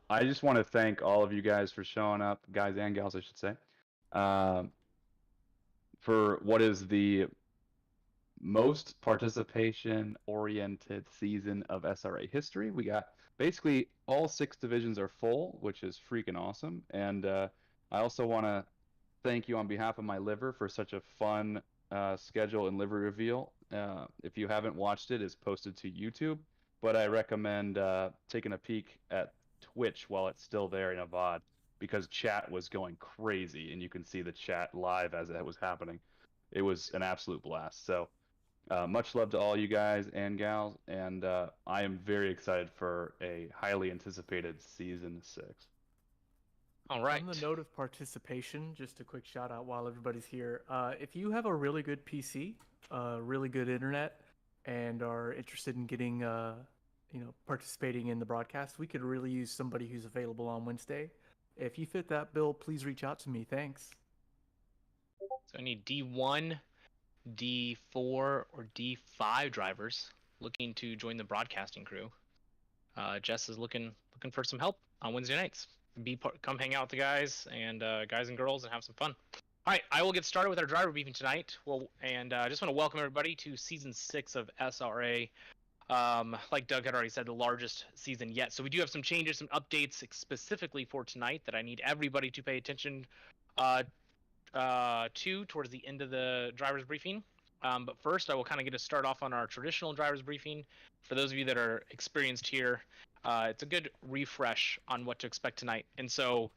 I just want to thank all of you guys for showing up, guys and gals, I should say, for what is the most participation-oriented season of SRA history. We got basically all 6 divisions are full, which is freaking awesome. And I also want to thank you on behalf of my liver for such a fun schedule and livery reveal. If you haven't watched it, it's posted to YouTube, but I recommend taking a peek at Twitch while it's still there in a VOD, because chat was going crazy, and you can see the chat live as it was happening. It was an absolute blast. So much love to all you guys and gals, and I am very excited for a highly anticipated season 6. All right. On the note of participation, just a quick shout out while everybody's here. If you have a really good PC, really good internet, and are interested in getting, participating in the broadcast, we could really use somebody who's available on Wednesday. If you fit that bill, please reach out to me. Thanks. So I need D1, D4, or D5 drivers looking to join the broadcasting crew. Jess is looking for some help on Wednesday nights. Come hang out with the guys and girls and have some fun. All right, I will get started with our driver briefing tonight. I just want to welcome everybody to season 6 of SRA. Like Doug had already said, the largest season yet. So we do have some changes, some updates specifically for tonight that I need everybody to pay attention to towards the end of the driver's briefing. But first, I will kind of get us start off on our traditional driver's briefing. For those of you that are experienced here, it's a good refresh on what to expect tonight. And so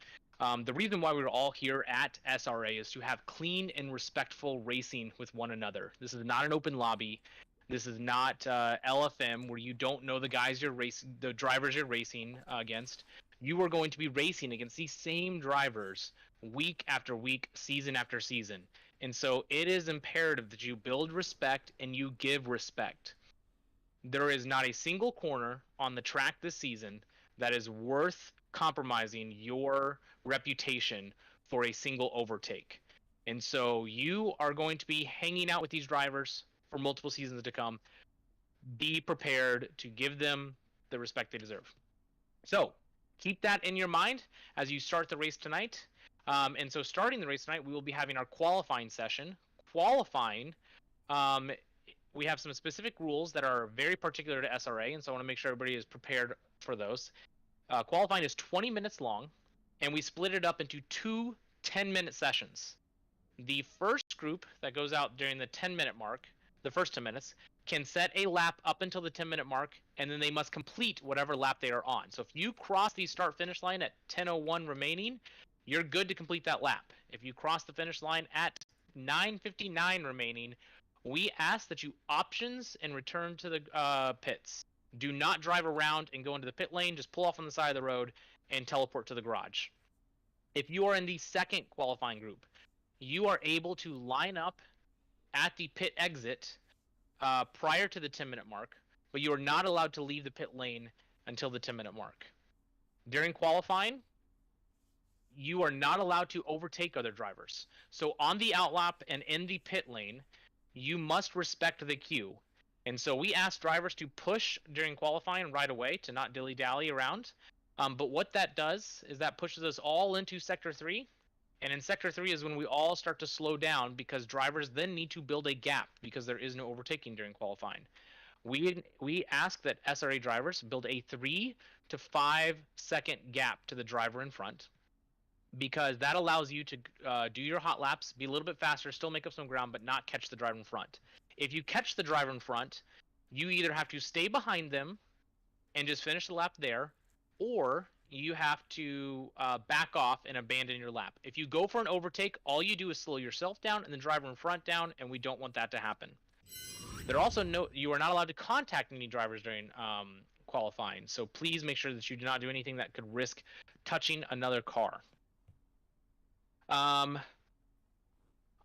the reason why we're all here at SRA is to have clean and respectful racing with one another. This is not an open lobby. This is not LFM where you don't know the drivers you're racing against. You are going to be racing against these same drivers week after week, season after season. And so it is imperative that you build respect and you give respect. There is not a single corner on the track this season that is worth compromising your reputation for a single overtake. And so you are going to be hanging out with these drivers for multiple seasons to come. Be prepared to give them the respect they deserve. So keep that in your mind as you start the race tonight. And so starting the race tonight, we will be having our qualifying session. Qualifying, we have some specific rules that are very particular to SRA, and so I want to make sure everybody is prepared for those. Qualifying is 20 minutes long, and we split it up into 2 10-minute sessions. The first group that goes out during the 10-minute mark, the first 10 minutes, can set a lap up until the 10-minute mark, and then they must complete whatever lap they are on. So if you cross the start-finish line at 10:01 remaining, you're good to complete that lap. If you cross the finish line at 9:59 remaining, we ask that you options and return to the pits. Do not drive around and go into the pit lane. Just pull off on the side of the road and teleport to the garage. If you are in the second qualifying group, you are able to line up at the pit exit prior to the 10-minute mark, but you are not allowed to leave the pit lane until the 10-minute mark. During qualifying, you are not allowed to overtake other drivers. So on the outlap and in the pit lane, you must respect the queue. And so we ask drivers to push during qualifying right away, to not dilly-dally around. But what that does is that pushes us all into Sector 3. And in Sector 3 is when we all start to slow down, because drivers then need to build a gap because there is no overtaking during qualifying. We ask that SRA drivers build a 3 to 5 second gap to the driver in front, because that allows you to do your hot laps, be a little bit faster, still make up some ground, but not catch the driver in front. If you catch the driver in front, you either have to stay behind them and just finish the lap there, or you have to back off and abandon your lap. If you go for an overtake, all you do is slow yourself down and the driver in front down, and we don't want that to happen. There are also you are not allowed to contact any drivers during qualifying, so please make sure that you do not do anything that could risk touching another car.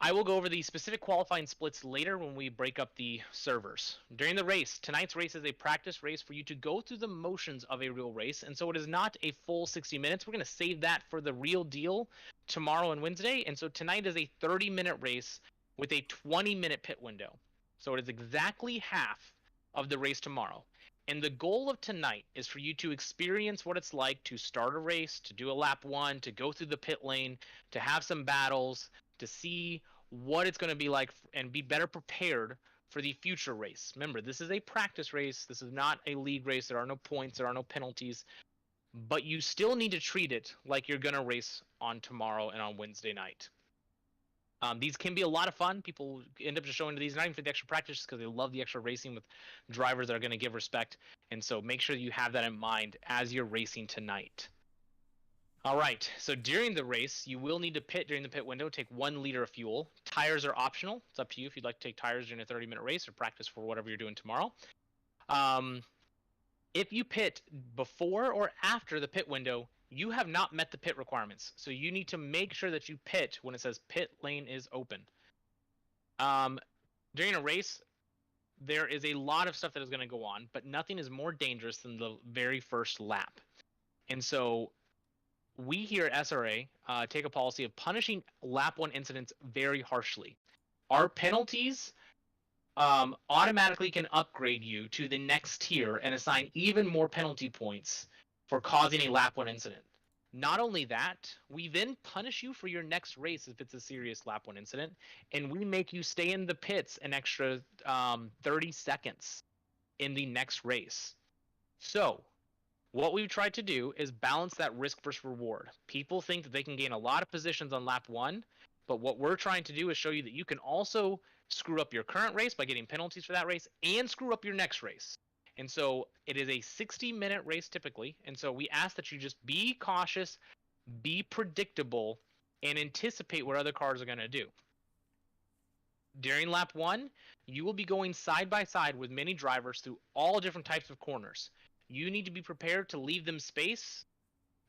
I will go over the specific qualifying splits later when we break up the servers. During the race, tonight's race is a practice race for you to go through the motions of a real race, and so it is not a full 60 minutes. We're going to save that for the real deal tomorrow and Wednesday, and so tonight is a 30-minute race with a 20-minute pit window. So it is exactly half of the race tomorrow. And the goal of tonight is for you to experience what it's like to start a race, to do a lap 1, to go through the pit lane, to have some battles, to see what it's going to be like and be better prepared for the future race. Remember, this is a practice race. This is not a league race. There are no points. There are no penalties. But you still need to treat it like you're going to race on tomorrow and on Wednesday night. These can be a lot of fun. People end up just showing to these, not even for the extra practice, because they love the extra racing with drivers that are going to give respect. And so make sure you have that in mind as you're racing tonight. All right, so during the race, you will need to pit during the pit window, take 1 liter of fuel. Tires are optional. It's up to you if you'd like to take tires during a 30-minute race or practice for whatever you're doing tomorrow. If you pit before or after the pit window, you have not met the pit requirements. So you need to make sure that you pit when it says pit lane is open. During a race, there is a lot of stuff that is going to go on, but nothing is more dangerous than the very first lap. And so we here at SRA take a policy of punishing lap 1 incidents very harshly. Our penalties automatically can upgrade you to the next tier and assign even more penalty points for causing a lap 1 incident. Not only that, we then punish you for your next race if it's a serious lap 1 incident, and we make you stay in the pits an extra 30 seconds in the next race. So what we've tried to do is balance that risk versus reward. People think that they can gain a lot of positions on lap 1, but what we're trying to do is show you that you can also screw up your current race by getting penalties for that race and screw up your next race. And so it is a 60-minute race typically. And so we ask that you just be cautious, be predictable, and anticipate what other cars are going to do. During lap 1, you will be going side by side with many drivers through all different types of corners. You need to be prepared to leave them space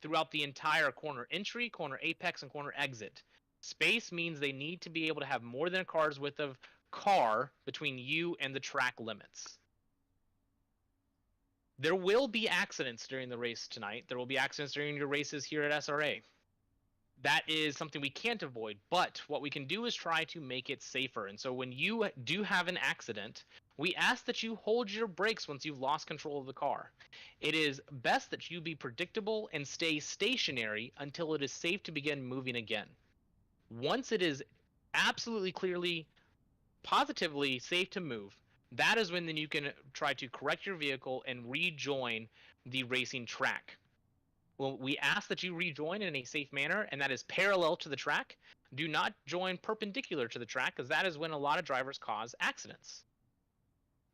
throughout the entire corner entry, corner apex, and corner exit. Space means they need to be able to have more than a car's width of car between you and the track limits. There will be accidents during the race tonight. There will be accidents during your races here at SRA. That is something we can't avoid, but what we can do is try to make it safer. And so when you do have an accident, we ask that you hold your brakes once you've lost control of the car. It is best that you be predictable and stay stationary until it is safe to begin moving again. Once it is absolutely clearly, positively safe to move, that is when then you can try to correct your vehicle and rejoin the racing track. Well, we ask that you rejoin in a safe manner, and that is parallel to the track. Do not join perpendicular to the track, because that is when a lot of drivers cause accidents.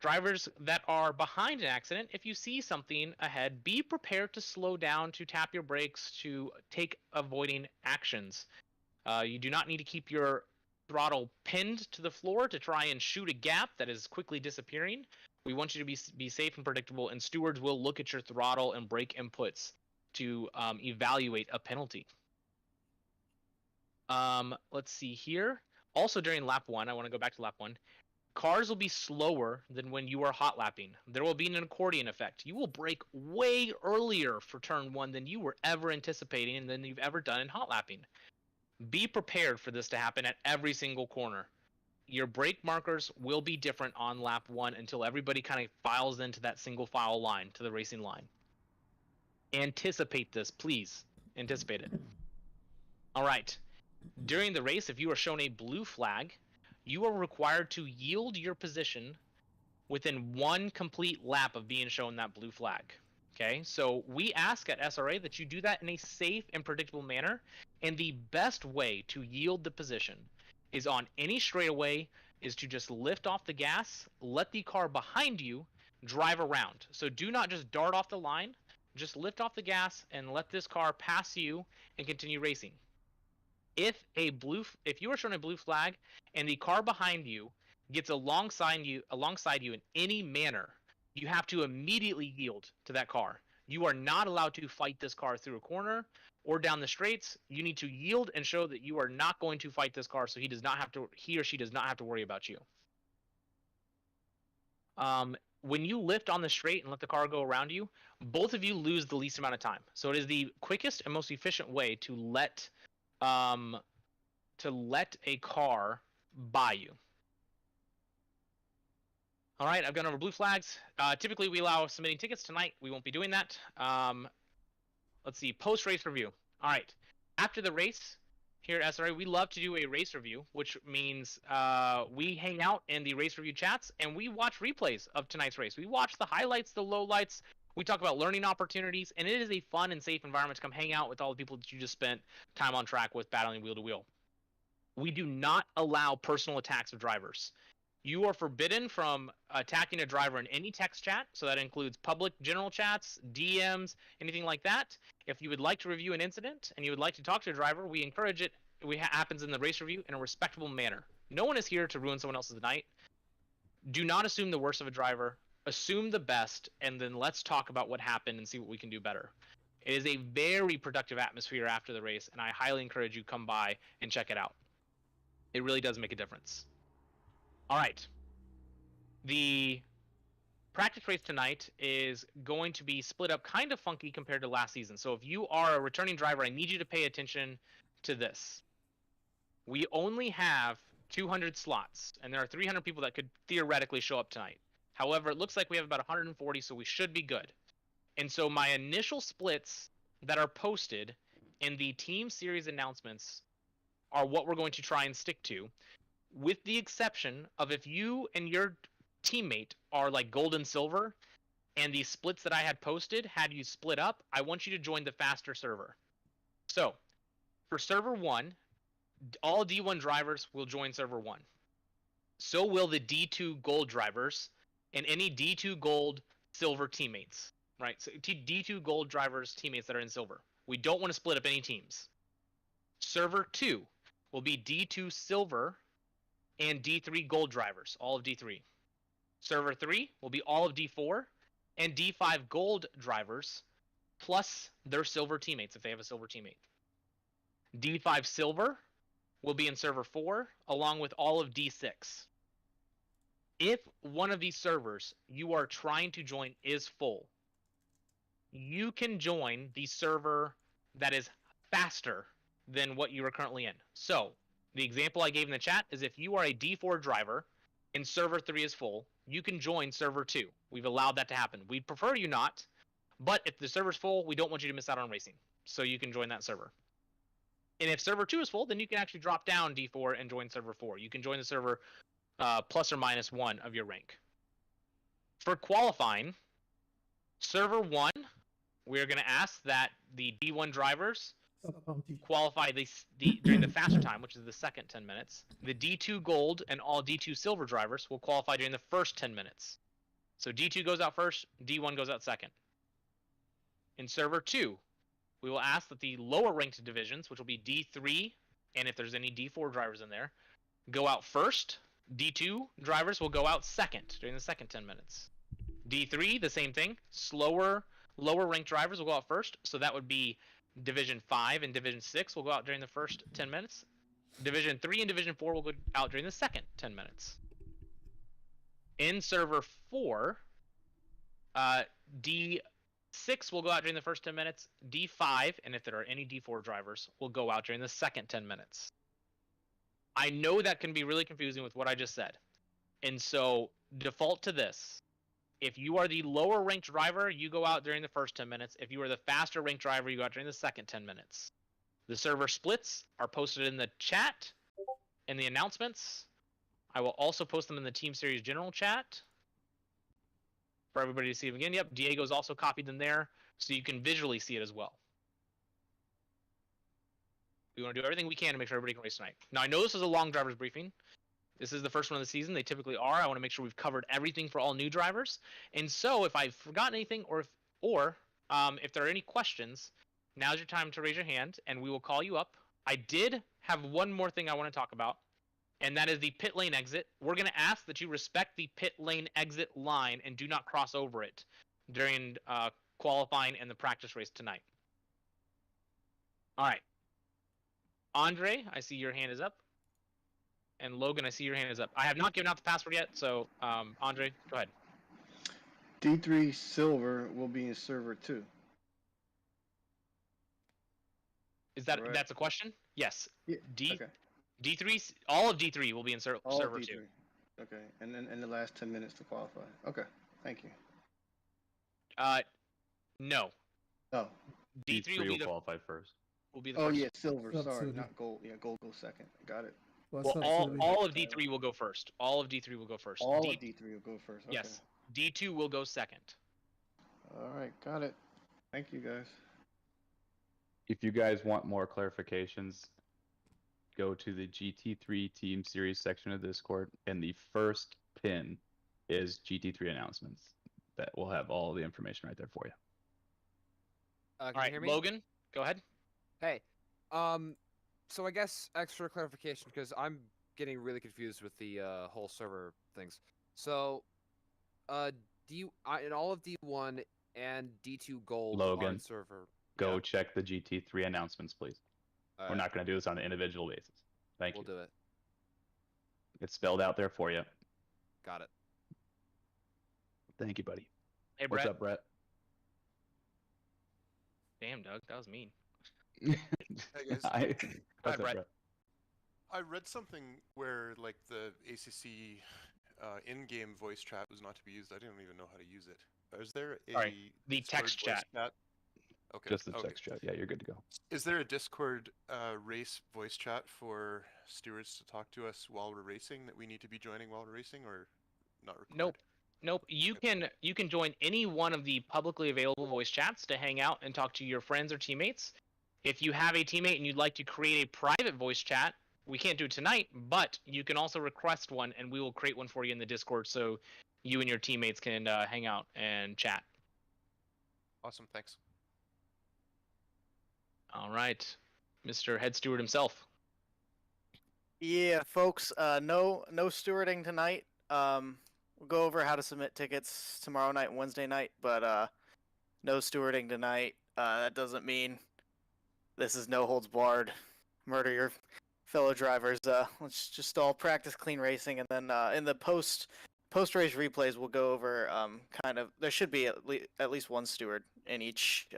Drivers that are behind an accident, if you see something ahead, be prepared to slow down, to tap your brakes, to take avoiding actions. You do not need to keep your throttle pinned to the floor to try and shoot a gap that is quickly disappearing. We want you to be safe and predictable, and stewards will look at your throttle and brake inputs to evaluate a penalty. Let's see here. Also during lap 1, I want to go back to lap 1. Cars will be slower than when you are hot lapping. There will be an accordion effect. You will brake way earlier for turn 1 than you were ever anticipating and than you've ever done in hot lapping. Be prepared for this to happen at every single corner. Your brake markers will be different on lap 1 until everybody kind of files into that single file line, to the racing line. Anticipate this, please. Anticipate it. All right. During the race, if you are shown a blue flag, you are required to yield your position within 1 complete lap of being shown that blue flag. Okay, so we ask at SRA that you do that in a safe and predictable manner, and the best way to yield the position is on any straightaway is to just lift off the gas, let the car behind you drive around. So do not just dart off the line, just lift off the gas and let this car pass you and continue racing. If you are shown a blue flag and the car behind you gets alongside you in any manner, you have to immediately yield to that car. You are not allowed to fight this car through a corner or down the straights. You need to yield and show that you are not going to fight this car, so he or she does not have to worry about you. When you lift on the straight and let the car go around you, both of you lose the least amount of time. So it is the quickest and most efficient way to let a car by you. All right, I've gone over blue flags. Typically, we allow submitting tickets. Tonight, we won't be doing that. Let's see, post-race review. All right, after the race here at SRA, we love to do a race review, which means we hang out in the race review chats and we watch replays of tonight's race. We watch the highlights, the lowlights. We talk about learning opportunities, and it is a fun and safe environment to come hang out with all the people that you just spent time on track with battling wheel to wheel. We do not allow personal attacks of drivers. You are forbidden from attacking a driver in any text chat, so that includes public general chats, DMs, anything like that. If you would like to review an incident and you would like to talk to a driver, we encourage it. It happens in the race review in a respectable manner. No one is here to ruin someone else's night. Do not assume the worst of a driver. Assume the best, and then let's talk about what happened and see what we can do better. It is a very productive atmosphere after the race, and I highly encourage you to come by and check it out. It really does make a difference. All right. The practice race tonight is going to be split up kind of funky compared to last season. So if you are a returning driver, I need you to pay attention to this. We only have 200 slots, and there are 300 people that could theoretically show up tonight. However, it looks like we have about 140, so we should be good. And so my initial splits that are posted in the team series announcements are what we're going to try and stick to, with the exception of if you and your teammate are like gold and silver, and the splits that I had posted had you split up, I want you to join the faster server. So for server 1, all D1 drivers will join server 1. So will the D2 gold drivers and any D2 gold silver teammates, right? So D2 gold drivers teammates that are in silver. We don't want to split up any teams. Server 2 will be D2 silver and D3 gold drivers, all of D3. Server 3 will be all of D4 and D5 gold drivers plus their silver teammates if they have a silver teammate. D5 silver will be in server 4 along with all of D6. If one of these servers you are trying to join is full, you can join the server that is faster than what you are currently in. So the example I gave in the chat is if you are a D4 driver and server 3 is full, you can join server 2. We've allowed that to happen. We'd prefer you not, but if the server's full, we don't want you to miss out on racing. So you can join that server. And if server 2 is full, then you can actually drop down D4 and join server 4. You can join the server plus or minus 1 of your rank. For qualifying, server 1, we're going to ask that the D1 drivers qualify during the faster time, which is the second 10 minutes. The D2 gold and all D2 silver drivers will qualify during the first 10 minutes. So D2 goes out first, D1 goes out second. In server 2, we will ask that the lower ranked divisions, which will be D3, and if there's any D4 drivers in there, go out first. D2 drivers will go out second during the second 10 minutes. D3, the same thing. Lower ranked drivers will go out first, so that would be Division 5 and Division 6 will go out during the first 10 minutes. Division 3 and Division 4 will go out during the second 10 minutes. In server 4, D6 will go out during the first 10 minutes. D5, and if there are any D4 drivers, will go out during the second 10 minutes. I know that can be really confusing with what I just said. And so default to this. If you are the lower ranked driver, you go out during the first 10 minutes. If you are the faster ranked driver, you go out during the second 10 minutes. The server splits are posted in the chat, in the announcements. I will also post them in the Team Series General chat for everybody to see them again. Yep, Diego's also copied them there, so you can visually see it as well. We want to do everything we can to make sure everybody can race tonight. Now, I know this is a long driver's briefing. This is the first one of the season. They typically are. I want to make sure we've covered everything for all new drivers. And so if I've forgotten anything or if there are any questions, now's your time to raise your hand and we will call you up. I did have one more thing I want to talk about, and that is the pit lane exit. We're going to ask that you respect the pit lane exit line and do not cross over it during qualifying and the practice race tonight. All right. Andre, I see your hand is up. And Logan, I see your hand is up. I have not given out the password yet, so Andre, go ahead. D3 silver will be in server 2. Is that that's a question? Yes. Yeah. D3, all of D3 will be in server 2. Okay, and then in the last 10 minutes to qualify. Okay, thank you. No. Oh, D3 will be the qualify first. oh first. yeah, silver. Sorry, Substitute. not gold. Yeah, gold goes second. Got it. What's Well, up, Sylvie? all of D3 will go first. All of D3 will go first. All of D3 will go first. Okay. Yes. D2 will go second. All right, got it. Thank you guys. If you guys want more clarifications, go to the GT3 Team Series section of Discord, and the first pin is GT3 announcements. That will have all the information right there for you. All Can you right, hear me? Logan, go ahead. Hey, so I guess extra clarification because I'm getting really confused with the whole server things. So, in all of D1 and D2 Gold Logan, on server. Go Yeah. check the GT3 announcements, please. We're Alright, not going to do this on an individual basis. Thank we'll you. do it. It's spelled out there for you. Got it. Thank you, buddy. Hey, What's Brett. up, Brett? Damn, Doug, that was mean. Hey guys, What's up, Brett. Brett? I read something where like the ACC in-game voice chat was not to be used. I didn't even know how to use it. Is there a Sorry, the Discord text voice chat. Okay. Just the okay. text chat. Yeah, you're good to go. Is there a Discord race voice chat for stewards to talk to us while we're racing that we need to be joining while we're racing, or not required? Nope. You can join any one of the publicly available voice chats to hang out and talk to your friends or teammates. If you have a teammate and you'd like to create a private voice chat, we can't do it tonight, but you can also request one, and we will create one for you in the Discord so you and your teammates can hang out and chat. Awesome, thanks. All right, Mr. Head Steward himself. Yeah, folks, no stewarding tonight. We'll go over how to submit tickets tomorrow night and Wednesday night, but no stewarding tonight. That doesn't mean this is no holds barred. Murder your fellow drivers. Let's just all practice clean racing, and then in the post race replays, we'll go over kind of. There should be at least one steward in each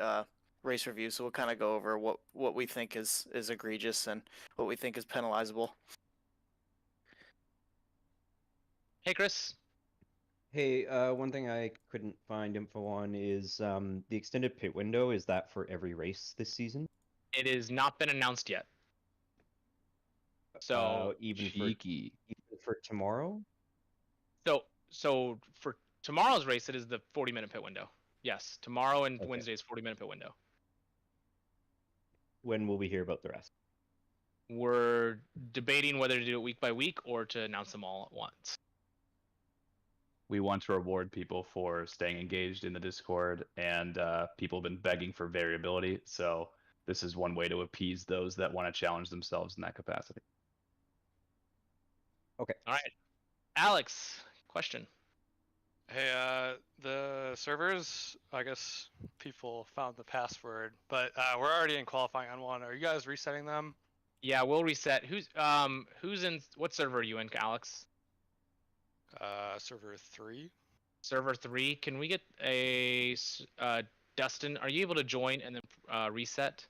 race review, so we'll kind of go over what we think is egregious and what we think is penalizable. Hey, Chris. Hey, one thing I couldn't find info on is the extended pit window. Is that for every race this season? It has not been announced yet. So even Cheeky. for tomorrow? So for tomorrow's race, it is the 40-minute pit window. Yes, tomorrow and Okay. Wednesday's 40-minute pit window. When will we hear about the rest? We're debating whether to do it week by week or to announce them all at once. We want to reward people for staying engaged in the Discord, and people have been begging for variability. So this is one way to appease those that want to challenge themselves in that capacity. All right, Alex, question. Hey, the servers, I guess people found the password, but we're already in qualifying on one. Are you guys resetting them? Yeah, we'll reset. Who's in what server are you in, Alex? Server 3. Server 3. Can we get a Dustin? Are you able to join and then reset?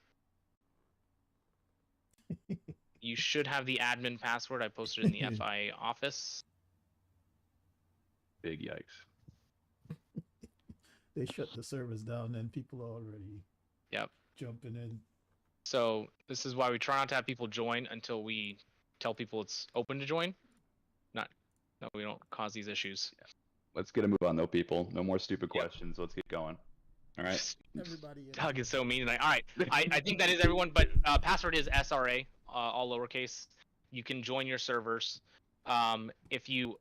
You should have the admin password. I posted it in the FI office. Big yikes. They shut the servers down and people are already jumping in. So this is why we try not to have people join until we tell people it's open to join. No, we don't cause these issues. Let's get a move on, though, people. No more stupid questions. Let's get going. All right. Everybody in. Doug is so mean tonight. All right, I think that is everyone, but password is SRA, all lowercase. You can join your servers. If you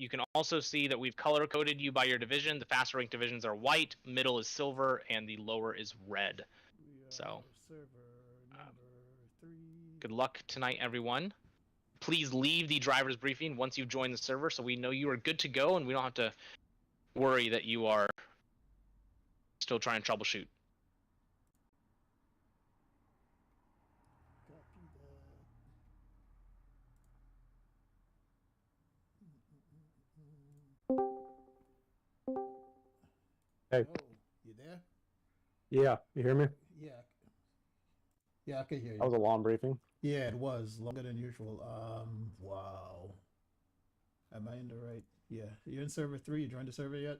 can also see that we've color coded you by your division. The faster ranked divisions are white, middle is silver, and the lower is red. So, server number 3. good luck tonight, everyone. Please leave the driver's briefing once you've joined the server so we know you are good to go and we don't have to worry that you are still trying to troubleshoot. Copy that. Hey. Oh, you there? Yeah, you hear me? Yeah. Yeah, I can hear you. That was a long briefing. Yeah, it was longer than usual. Wow. Am I in the right? Yeah. You're in server 3. You joined the server yet?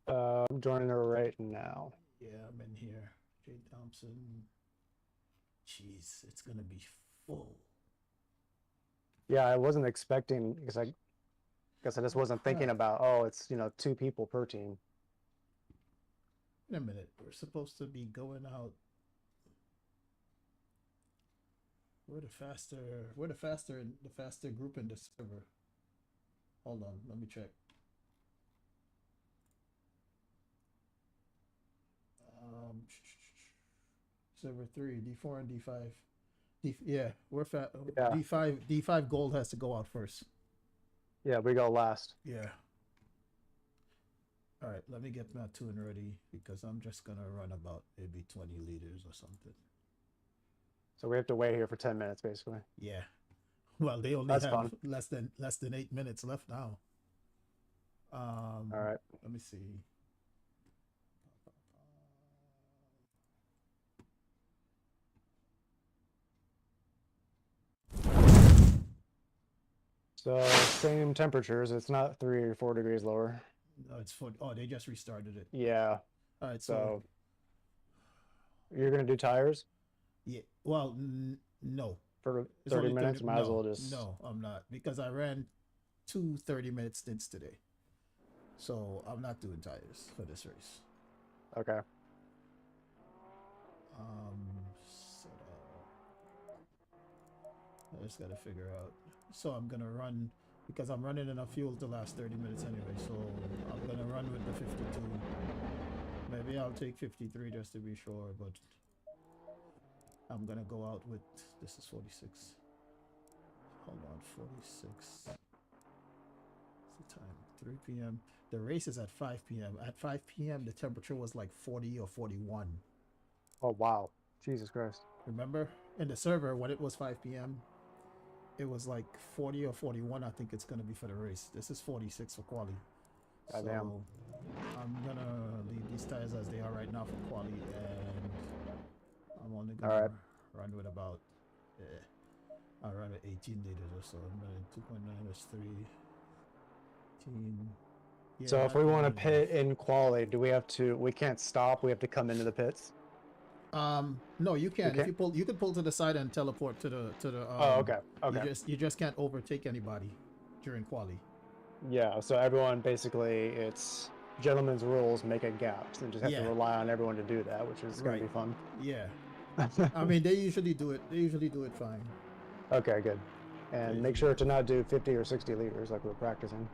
I'm joining her right now. Yeah, I'm in here. Jay Thompson. Jeez, it's gonna be full. Yeah, I wasn't expecting because I guess I just wasn't thinking about, oh, it's 2 people per team. Wait a minute. We're supposed to be going out. We're the faster group in the server. Hold on, let me check. Server 3, D4 and D5. Yeah, we're fat. Yeah. D5 gold has to go out first. Yeah, we go last. Yeah. All right, let me get my tune ready because I'm just gonna run about maybe 20 liters or something. So we have to wait here for 10 minutes, basically. Yeah. Well, they only have fun. less than 8 minutes left now. All right. Let me see. So same temperatures. It's not 3 or 4 degrees lower. No, it's 4. Oh, they just restarted it. Yeah. All right. So you're gonna do tires? Yeah. Well, no. For 30 minutes, might as well just. No, I'm not because I ran 2 30-minute stints today, so I'm not doing tires for this race. Okay. So I just gotta figure out. So I'm gonna run because I'm running enough fuel to last 30 minutes anyway. So I'm gonna run with the 52. Maybe I'll take 53 just to be sure, but I'm gonna go out with this is 46. Hold on, 46. What's the time? 3 p.m. The race is at 5 p.m. At 5 p.m. the temperature was like 40 or 41. Oh wow, Jesus Christ! Remember in the server when it was 5 p.m. it was like 40 or 41. I think it's gonna be for the race. This is 46 for quali. So I'm gonna leave these tires as they are right now for quali, and I'm only gonna run with about. I'll run with 18 liters or so. I'm running 2.9 is 3. 18. Yeah, so if we want to pit in quali, do we have to? We can't stop. We have to come into the pits. No, you can. If you pull, you can pull to the side and teleport to the. Oh, okay. Okay. You just can't overtake anybody during quali. Yeah. So everyone basically, it's gentlemen's rules. Make a gap, and just have to rely on everyone to do that, which is gonna be fun. Yeah. I mean, they usually do it. They usually do it fine. Okay, good. And make sure to not do 50 or 60 liters like we're practicing.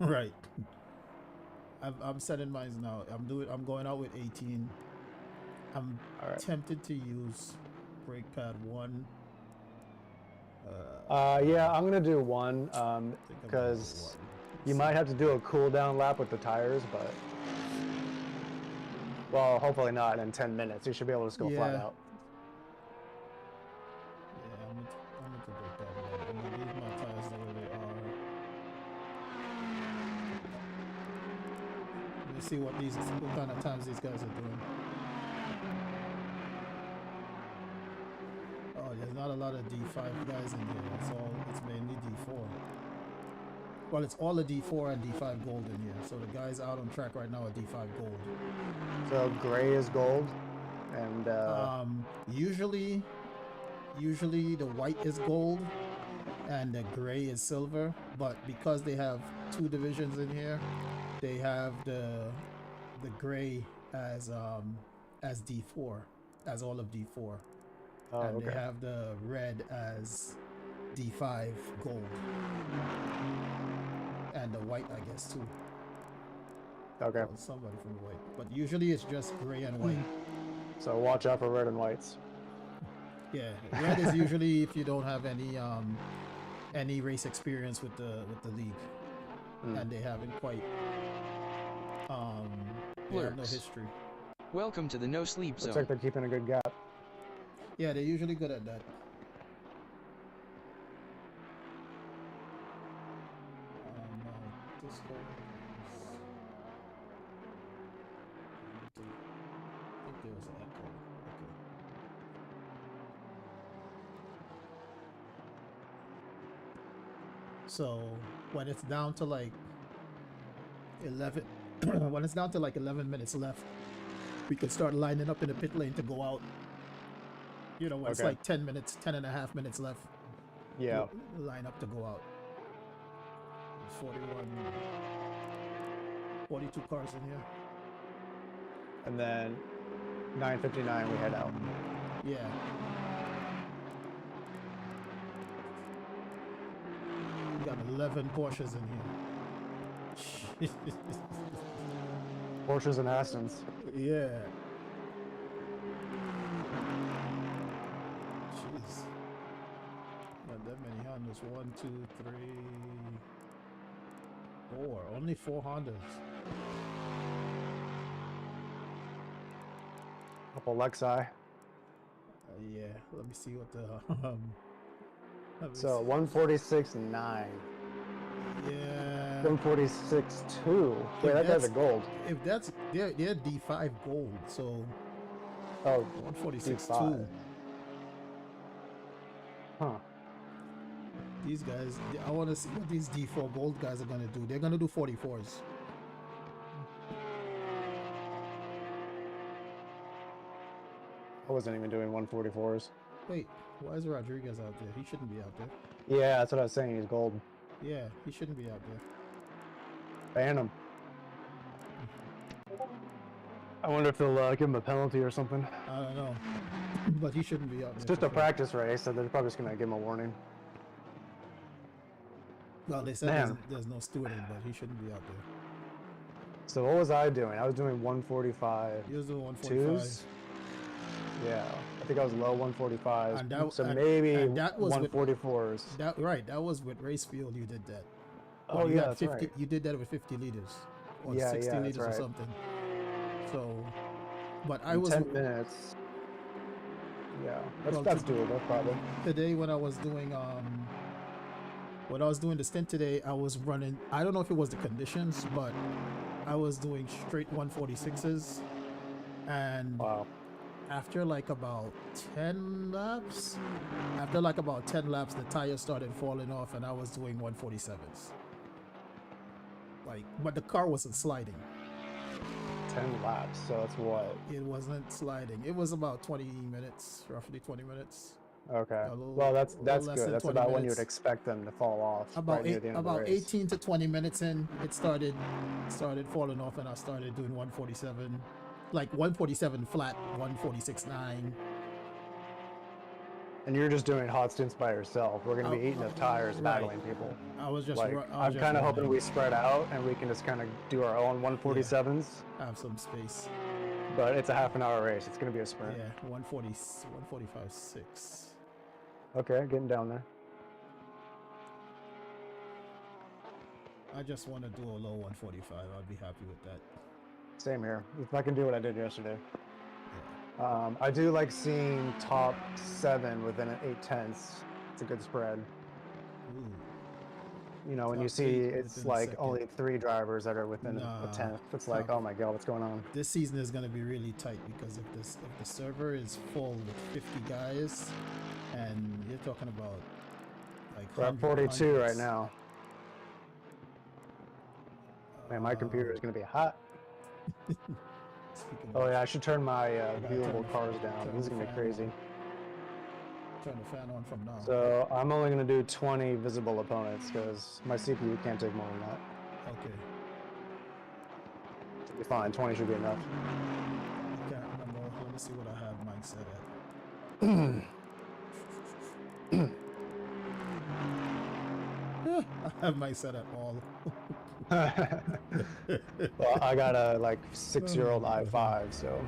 Right. I'm setting mine now. I'm going out with 18. I'm tempted to use brake pad 1. Yeah, I'm gonna do 1 because you might have to do a cool down lap with the tires, but well, hopefully not in 10 minutes. You should be able to just go flat out. Yeah, I'm going to brake pad 1. I'm gonna leave my tires the way they are. Let me see what kind of times these guys are doing. Oh, there's not a lot of D5 guys in here. It's mainly D4. Well, it's all a D4 and D5 gold in here. So the guys out on track right now are D5 gold. So gray is gold, and usually the white is gold, and the gray is silver. But because they have 2 divisions in here, they have the gray as D4, as all of D4. Oh, and okay. They have the red as D5 gold. And the white, I guess, too. Okay. Well, somebody from the white. But usually it's just gray and white. So watch out for red and whites. Yeah. Red is usually if you don't have any race experience with the league. And they haven't quite they have no history. Welcome to the no sleep zone. Looks like they're keeping a good gap. Yeah, they're usually good at that. This guy I think there was an echo. Okay. So when it's down to like 11, when it's down to like 11 minutes left, we can start lining up in the pit lane to go out. You know, when it's like 10 minutes, 10 and a half minutes left. Yeah. Line up to go out. 42 cars in here. And then 9:59 we head out. Yeah. We got 11 Porsches in here. Porsches and Astons. Yeah. Jeez. Not that many Hondas. 1, 2, 3, 4. Only 4 Hondas. Couple Lexi. Yeah. Let me see what the So 146.9. Yeah. 146.2. Wait, that guy's a gold. If that's they're D5 gold, so oh, 146.2. Huh. These guys, I want to see what these D4 gold guys are gonna do. They're gonna do 44s. I wasn't even doing 144s. Wait, why is Rodriguez out there? He shouldn't be out there. Yeah, that's what I was saying. He's gold. Yeah, he shouldn't be out there. Ban him. I wonder if they'll give him a penalty or something. I don't know, but he shouldn't be out there. It's just a practice race, so they're probably just gonna give him a warning. Well, they said there's no stewarding, but he shouldn't be out there. So what was I doing? I was doing 145. He was doing 145. Twos? Yeah, I think I was low 145. And that, so and, maybe and that was 144s. That was with Racefield. You did that. Oh you yeah, had that's 50, right. You did that with 50 liters or Yeah, 60 yeah, liters that's or right. something. So, but I In was 10 minutes. Yeah, that's well, that's doable probably. Today when I was doing the stint today, I was running. I don't know if it was the conditions, but I was doing straight 146s, and wow. After like about 10 laps, the tires started falling off, and I was doing 147s. Like, but the car wasn't sliding. 10 laps, so that's what? It wasn't sliding. It was about 20 minutes, roughly 20 minutes. Okay. Little, well, that's good. That's about when you would minutes. expect them to fall off. About right near the end of the race. 18 to 20 minutes in, it started falling off, and I started doing 147, like 147 flat, 146.9. And you're just doing hot stints by yourself. We're gonna be eating up tires, battling people. I was just. Like, I'm kind of hoping we spread out and we can just kind of do our own 147s. Yeah, have some space. But it's a half-an-hour race. It's gonna be a sprint. Yeah, 145.6. Okay, getting down there. I just want to do a low 145. I'd be happy with that. Same here. If I can do what I did yesterday. Yeah. I do like seeing top 7 within an 8/10. It's a good spread. Ooh. You know, when you see it's like only 3 drivers that are within a 10th, it's like, oh my god, what's going on? This season is going to be really tight because if the server is full with 50 guys, and you're talking about like we're at 42 right now. Man, my computer is going to be hot. Oh yeah, I should turn my viewable cars down. This is going to be crazy. Turn the fan on from now. So I'm only going to do 20 visible opponents because my CPU can't take more than that. Okay. Should be fine. 20 should be enough. I can't remember. Let me see what I have mine set at. I have mine set at all. Well, I got a like 6-year-old i5, so.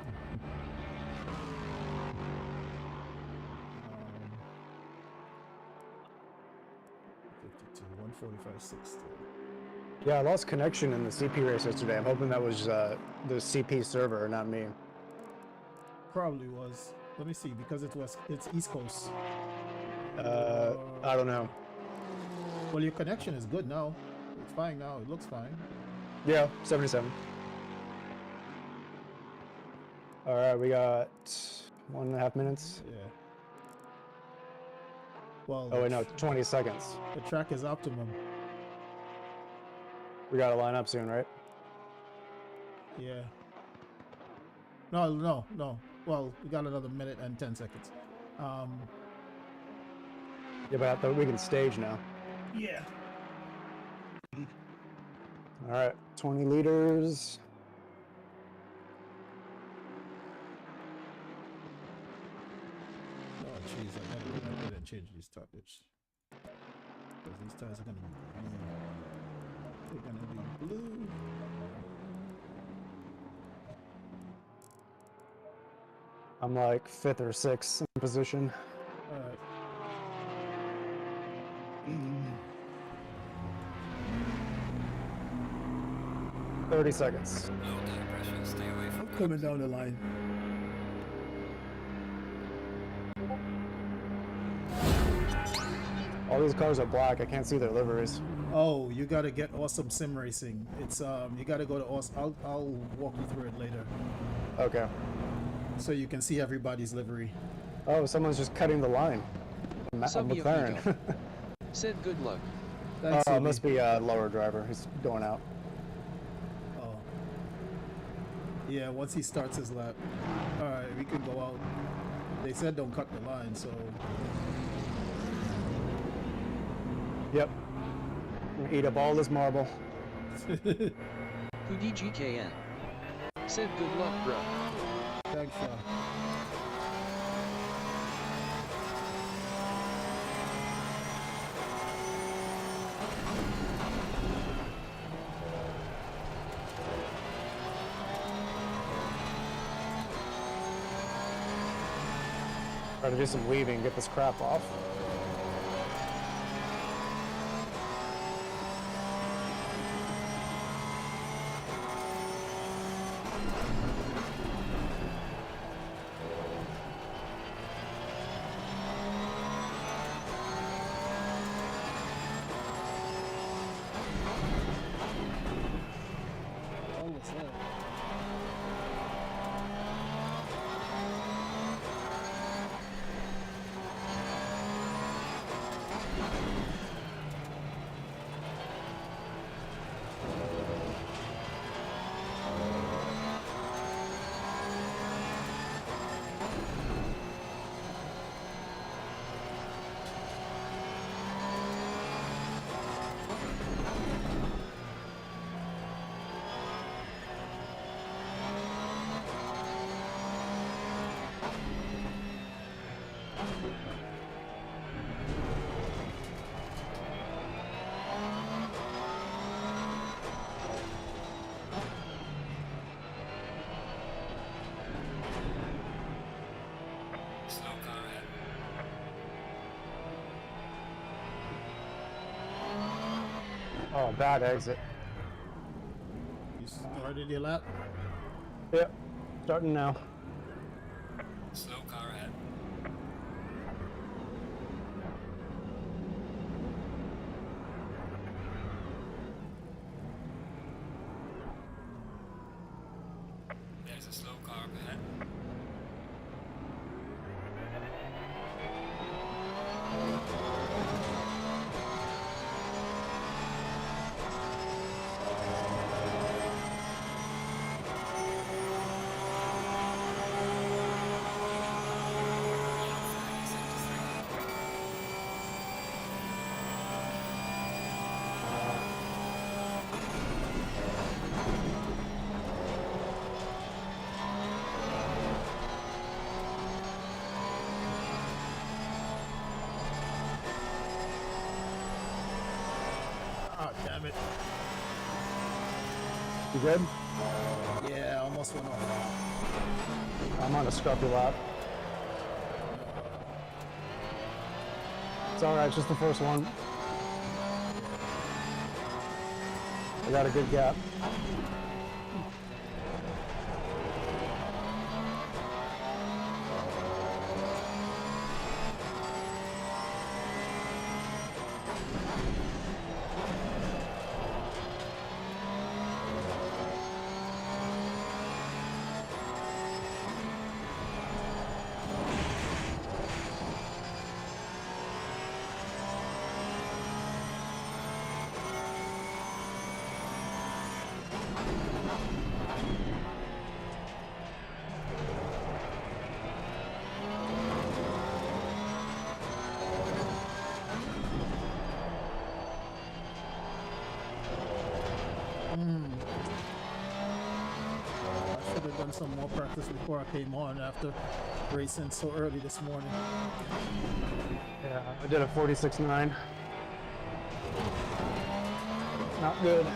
145.60. Yeah, I lost connection in the CP race yesterday. I'm hoping that was the CP server, not me. Probably was. Let me see, because it's East Coast. I don't know. Well, your connection is good now. It's fine now. It looks fine. Yeah, 77. All right, we got 1.5 minutes. Yeah. Well. Oh wait, no, 20 seconds. The track is optimum. We got to line up soon, right? Yeah. No. Well, we got another minute and 10 seconds. Yeah, but I thought we can stage now. Yeah. All right, 20 liters. Oh, jeez, I gotta get out there and change these tires. Because these tires are gonna be green. They're gonna be blue. I'm like 5th or 6th in position. Alright. 30 seconds. Coming down the line. All these cars are black. I can't see their liveries. Oh, you gotta get Awesome Sim Racing. It's you gotta go to Awesome. I'll walk you through it later. Okay. So you can see everybody's livery. Oh, someone's just cutting the line. Subbie McLaren. amigo. Said good luck. Thanks, Oh, it Subi. must be a lower driver. He's going out. Oh. Yeah, once he starts his lap. Alright, we can go out. They said don't cut the line, so... Yep. Eat up all this marble. II GT3 R. Said good luck, bro. Thanks, Try to do some weaving, get this crap off. Oh, bad exit. You started your lap? Yep. Starting now. Slow car ahead. There's a slow car up ahead. Oh, damn it. You good? Yeah, almost went off. I'm on a scruffy lap. It's alright, just the first one. I got a good gap. should have done some more practice before I came on after racing so early this morning. Yeah, I did a 46.9. Not good.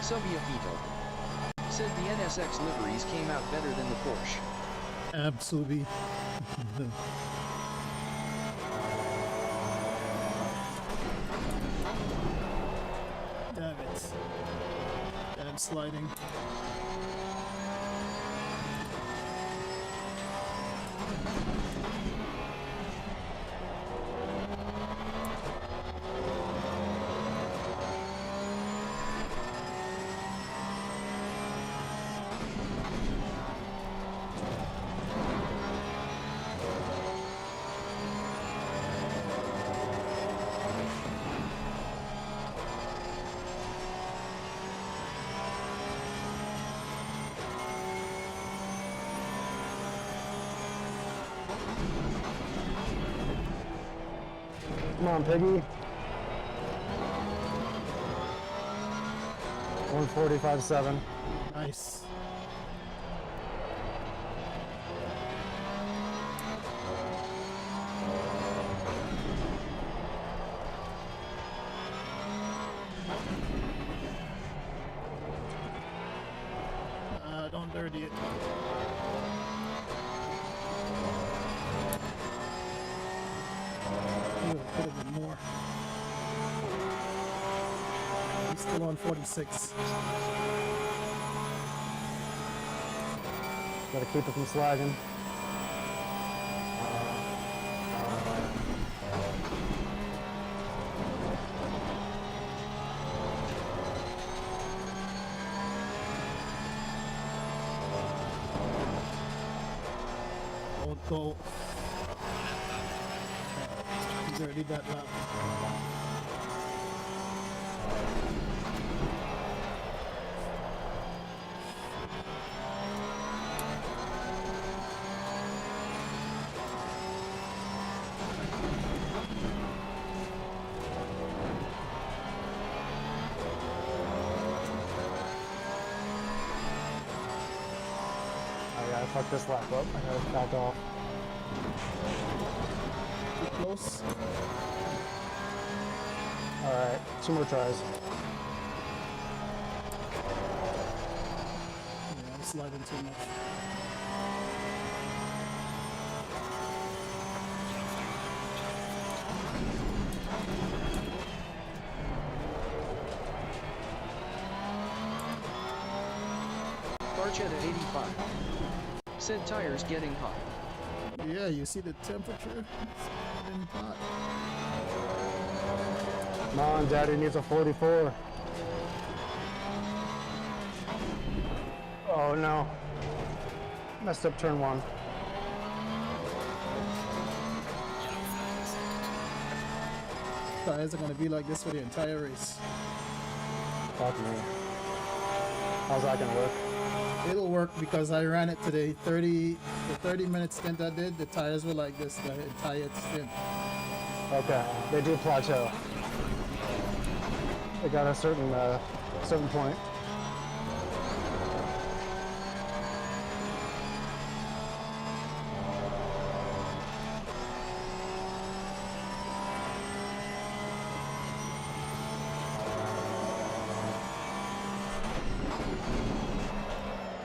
Subiafito said the NSX liveries came out better than the Porsche. Absolutely. Damn it. Damn sliding. Come on, Piggy. 145.7. Nice. Don't dirty it. Could have been more. He's still on 46. Gotta keep it from slagging. Don't go. He's already that lap. I gotta fuck this lap up. I gotta back off. Too close. Alright, 2 more tries. Yeah, I'm sliding too much. Barchetta 85 said tires getting hot. Yeah, you see the temperature? It's getting hot. Come on, Daddy needs a 44. Oh no. Messed up turn 1. Tires are gonna be like this for the entire race. Fuck me. How's that gonna work? It'll work because I ran it today. The 30-minute stint I did, the tires were like this the entire stint. Okay, they do plateau. They got a certain point.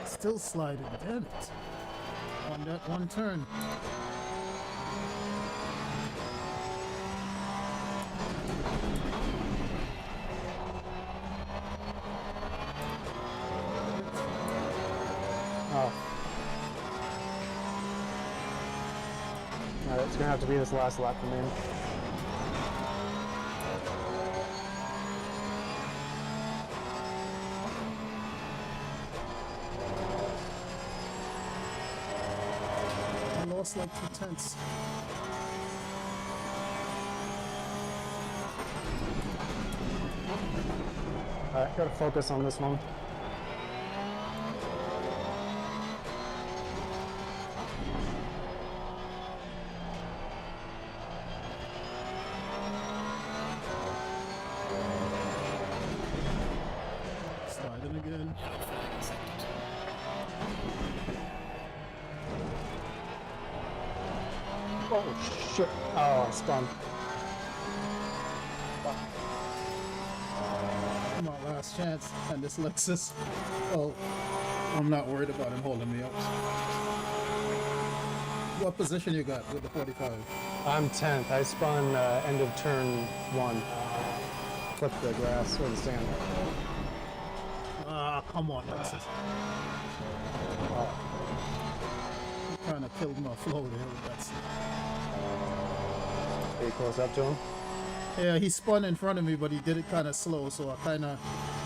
Still sliding, damn it. On that one turn. Oh. Alright, it's gonna have to be this last lap for me. lost like 2 tenths. Alright, gotta focus on this one. Sliding again. Oh shit. Oh, I spun. Come on, last chance. And this Lexus. Oh, I'm not worried about him holding me up. What position you got with the 45? I'm 10th. I spun end of turn 1. Flipped the grass or the sand. Ah, come on, Lexus. Oh. You kind of killed my flow there with that. Are you close up to him? Yeah, he spun in front of me, but he did it kind of slow, so I kind of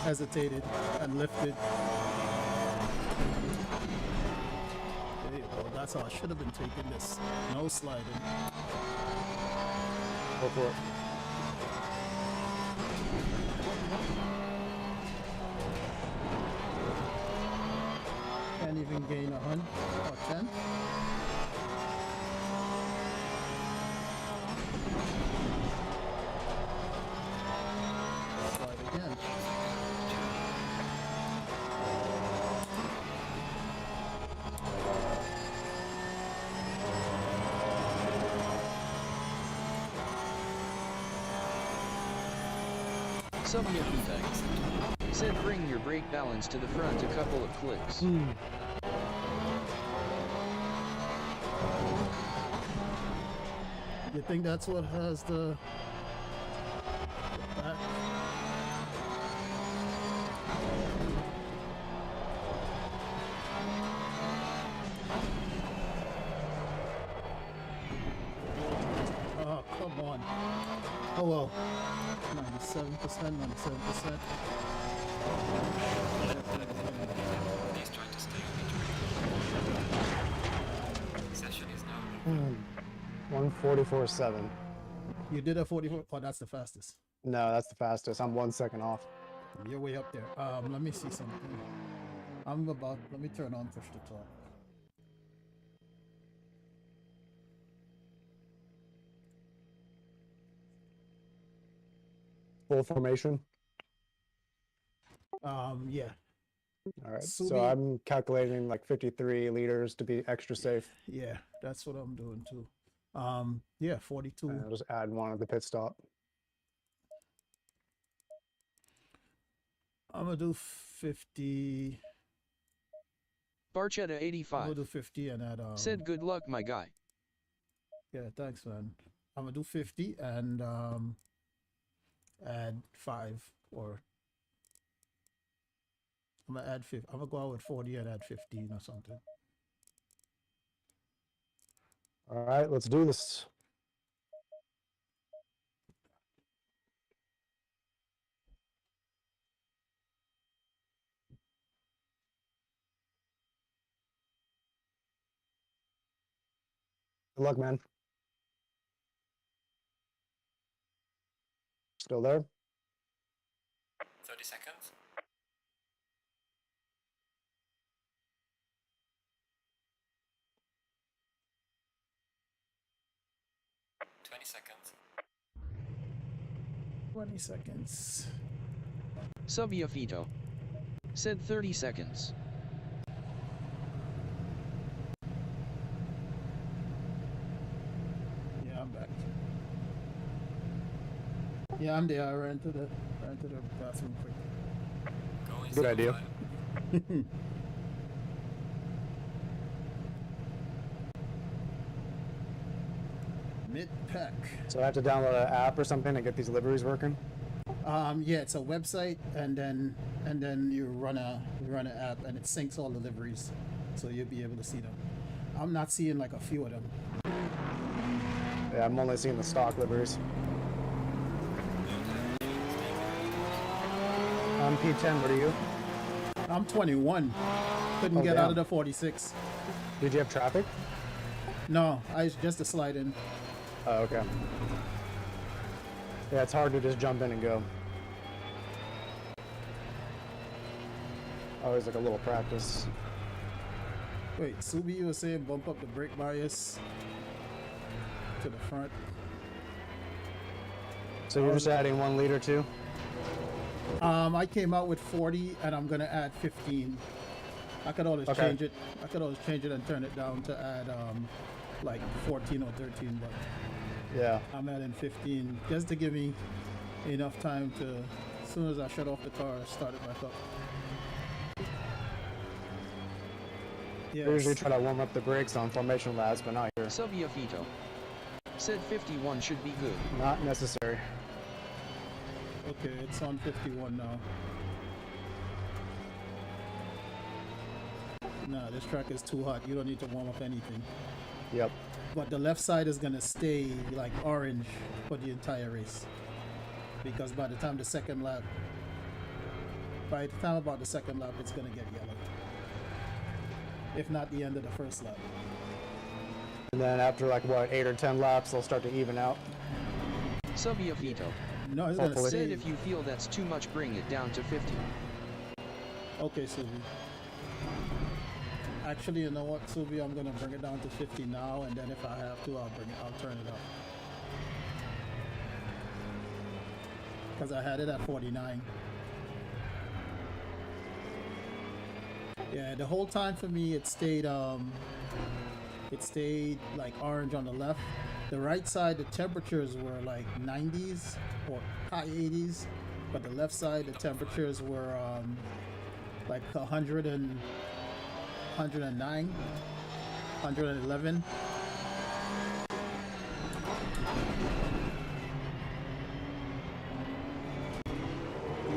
hesitated and lifted. There you go. That's how I should have been taking this. No sliding. Go for it. Can't even gain 100 or 10. Slide again. Said bring your brake balance to the front a couple of clicks. You think that's what has the back? Oh, come on. Oh well. 97%, 97%. Please try to stay on the session is now 144.7. You did a 44. Oh, that's the fastest. No, that's the fastest. I'm 1 second off. You're way up there. Let me see something. Let me turn on push to talk. Full formation. Yeah. All right. Subi- So I'm calculating like 53 liters to be extra safe. Yeah, that's what I'm doing too. Yeah, 42. And I'll just add one at the pit stop. I'm gonna do 50. Barchetta I'm 85. gonna do 50 and add Said good luck, my guy. Yeah, thanks, man. I'm gonna do 50 and add 5 or I'm gonna add 50. I'm gonna go out with 40 and add 15 or something. All right, let's do this. Good luck, man. Still there? 30 seconds. Seconds. 20 seconds. Subiafito. Said 30 seconds. Yeah, I'm back. Yeah, I'm there. I ran to the bathroom quick. Good idea. Mid-pack. So I have to download an app or something to get these liveries working? Yeah, it's a website, and then you run an app, and it syncs all the liveries, so you'll be able to see them. I'm not seeing like a few of them. Yeah, I'm only seeing the stock liveries. I'm P10, what are you? I'm 21. Couldn't get out of the 46. Did you have traffic? No, it's just a slide in. Oh, okay. Yeah, it's hard to just jump in and go. Always like a little practice. Wait, Subi, you were saying bump up the brake bias to the front. So you're just adding 1 liter too? I came out with 40 and I'm gonna add 15. I could always change it. I could always change it and turn it down to add like 14 or 13, but yeah, I'm adding 15 just to give me enough time to, as soon as I shut off the car, start it back up. Yes. I usually try to warm up the brakes on formation laps, but not here. Subia Fito said 51 should be good. Not necessary. Okay, it's on 51 now. No, this track is too hot. You don't need to warm up anything. Yep. But the left side is gonna stay like orange for the entire race. Because by the time about the second lap, it's gonna get yellow. If not the end of the first lap. And then after like what, 8 or 10 laps, they'll start to even out. Subia Fito No, it's gonna said if you feel that's too much, bring it down to 50. Okay, Subi. Actually, you know what, Subi, I'm gonna bring it down to 50 now, and then if I have to, I'll turn it up. Because I had it at 49. Yeah, the whole time for me it stayed like orange on the left. The right side, the temperatures were like 90s or high 80s, but the left side, the temperatures were like 100 and 109, 111.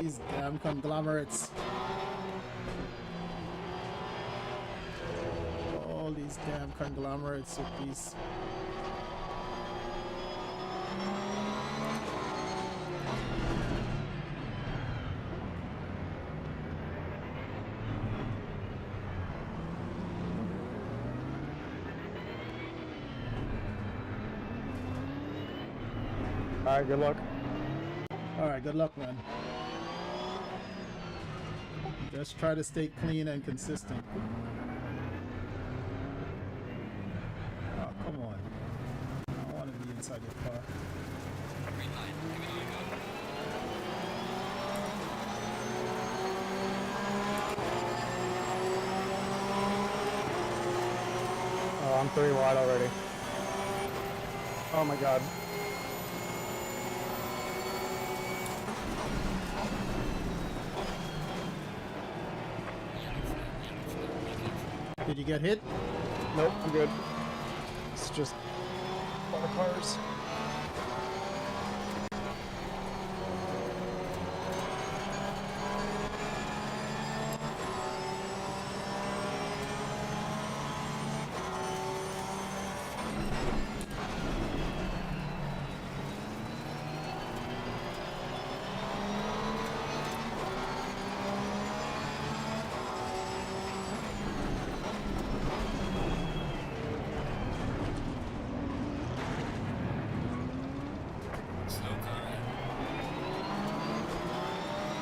These damn conglomerates. All these damn conglomerates with these. Alright, good luck. Alright, good luck, man. Just try to stay clean and consistent. Oh, come on. I don't want to be inside your car. Green light, give it all you got. Oh, I'm 3 wide already. Oh my god. Did you get hit? Nope, I'm good. It's just a lot of cars.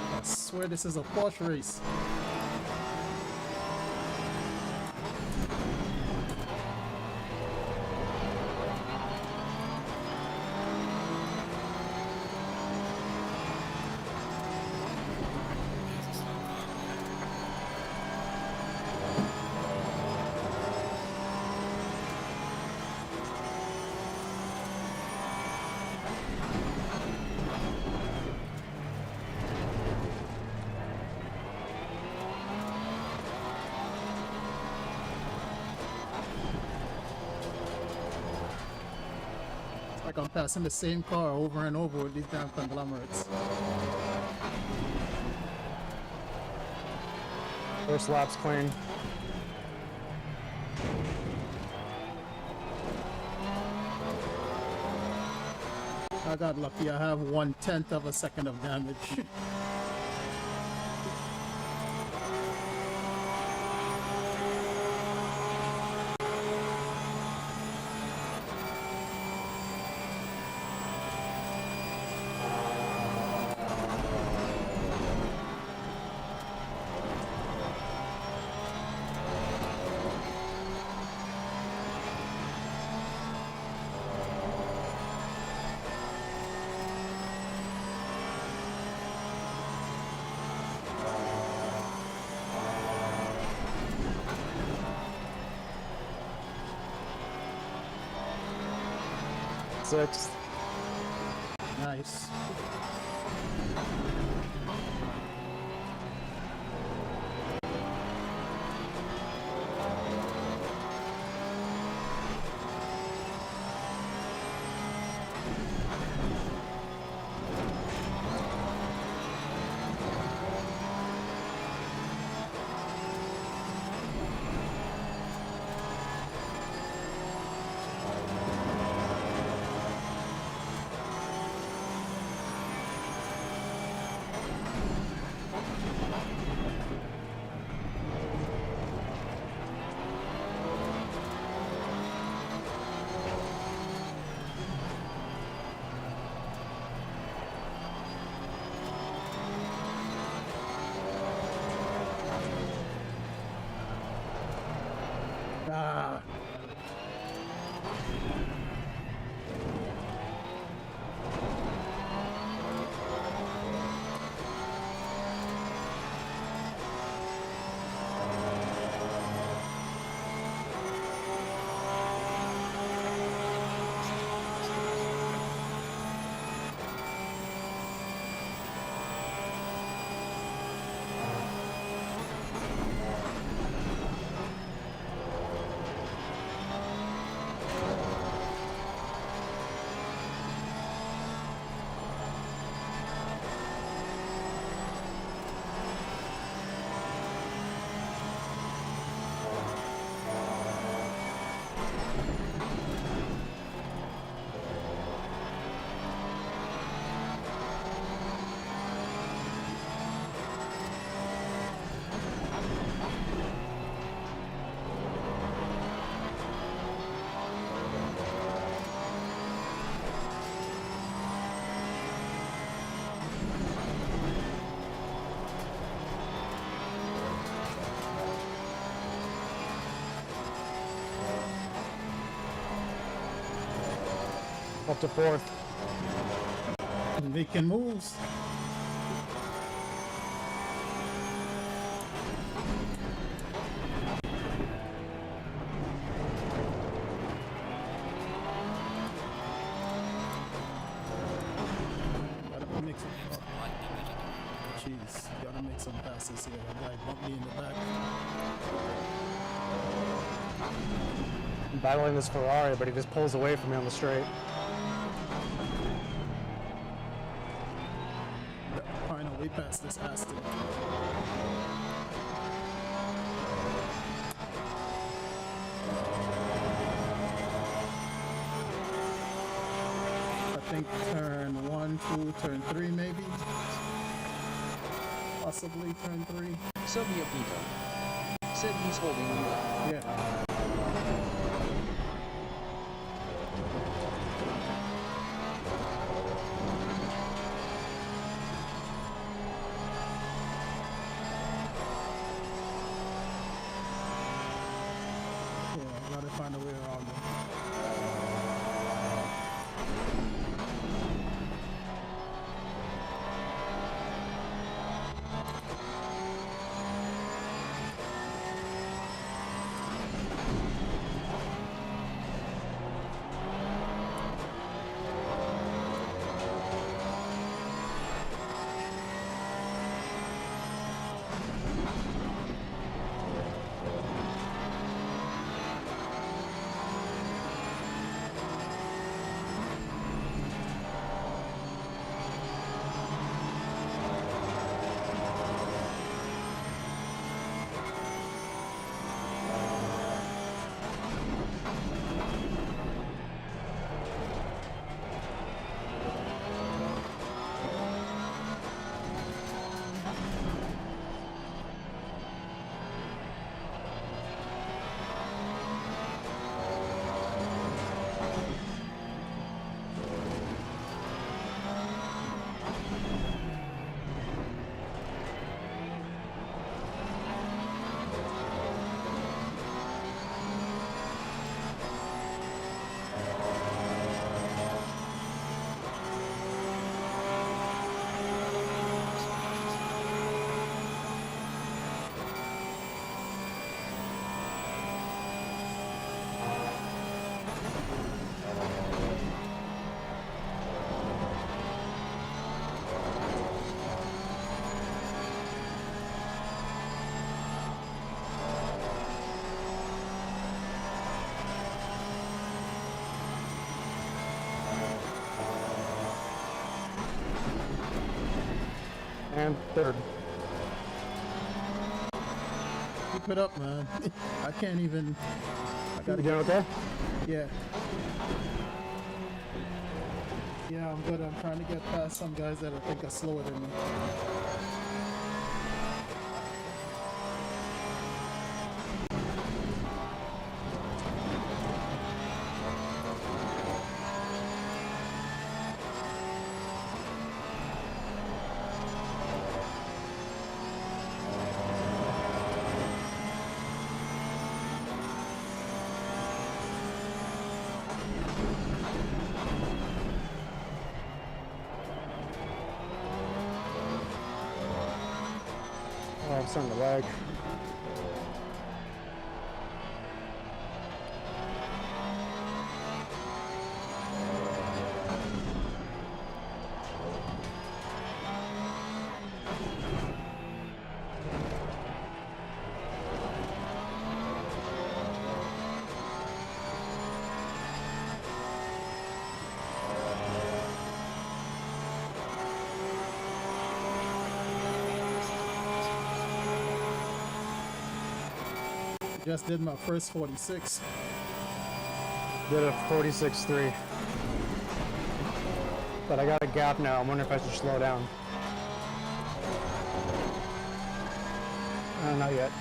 I swear this is a Porsche race. Like I'm passing the same car over and over with these damn conglomerates. First lap's clean. I got lucky. I have 1/10 of a second of damage. 6th. Nice. Ah. Up to 4th. Making moves. Gotta make some. Jeez, gotta make some passes here. That guy bumped me in the back. I'm battling this Ferrari, but he just pulls away from me on the straight. Finally past this Aston. I think turn 1, 2, turn 3 maybe. Possibly turn 3. Soviet Vito said he's holding you up. Yeah. Gotta find a way around them. And third. Keep it up, man. I can't even. I gotta You doing okay? Yeah. Yeah, I'm good. I'm trying to get past some guys that I think are slower than me. Oh, I'm starting to lag. Just did my first 46. Did a 46.3. But I got a gap now. I'm wondering if I should slow down. Not yet.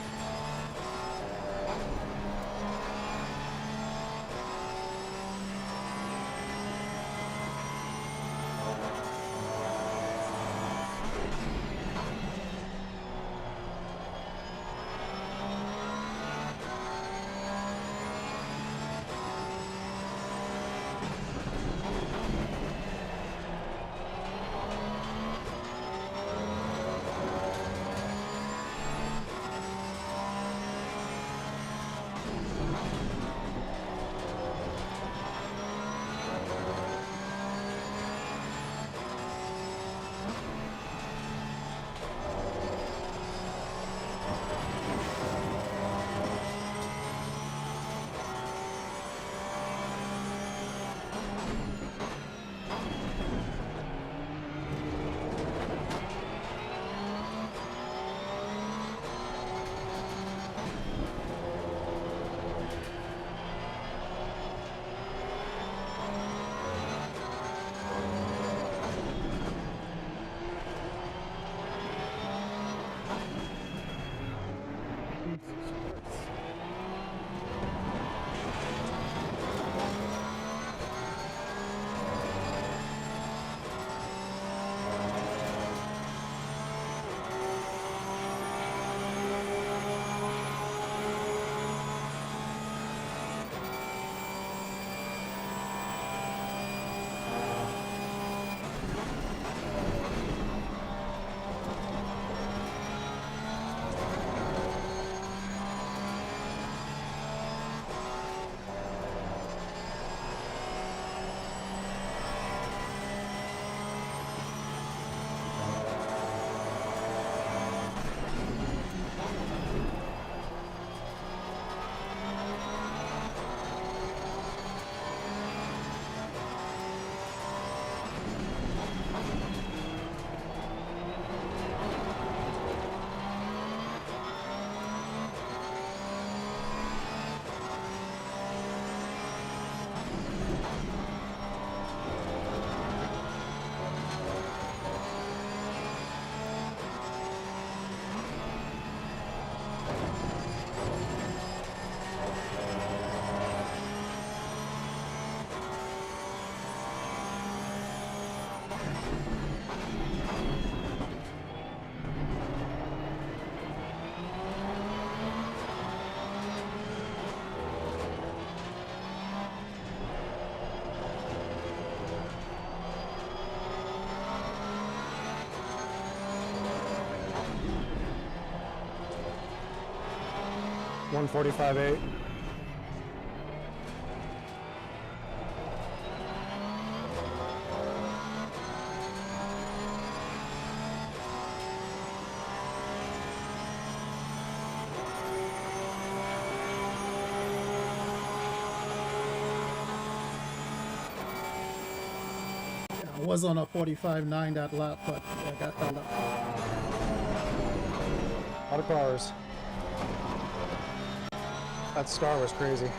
One 45.8. I was on a 45.9 that lap, but I got that lap. A lot of cars. That star was crazy.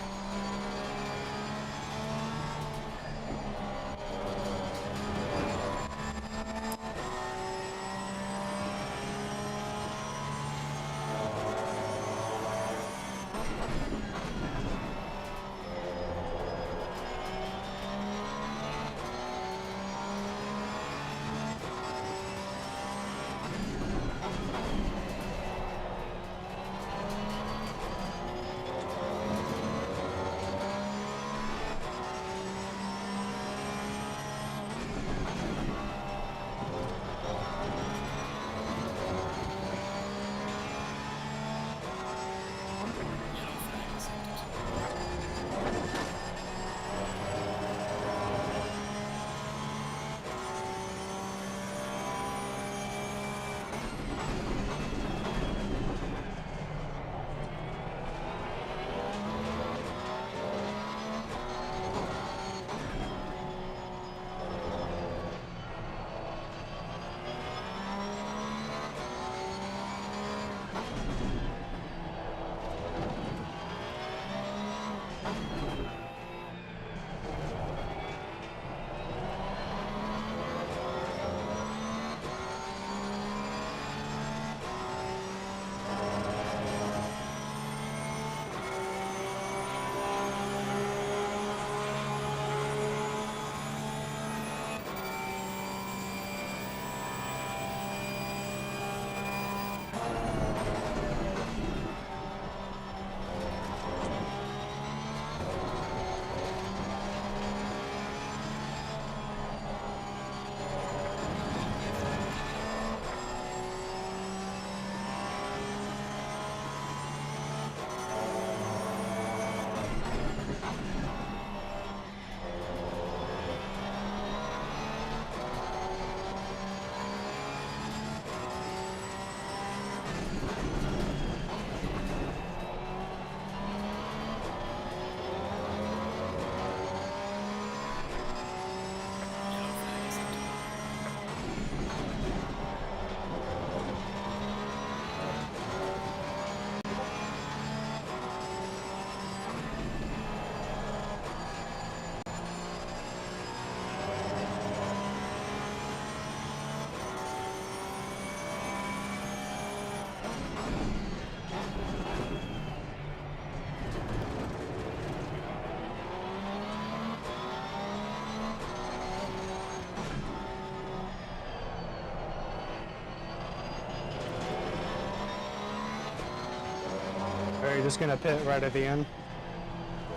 Are you just gonna pit right at the end?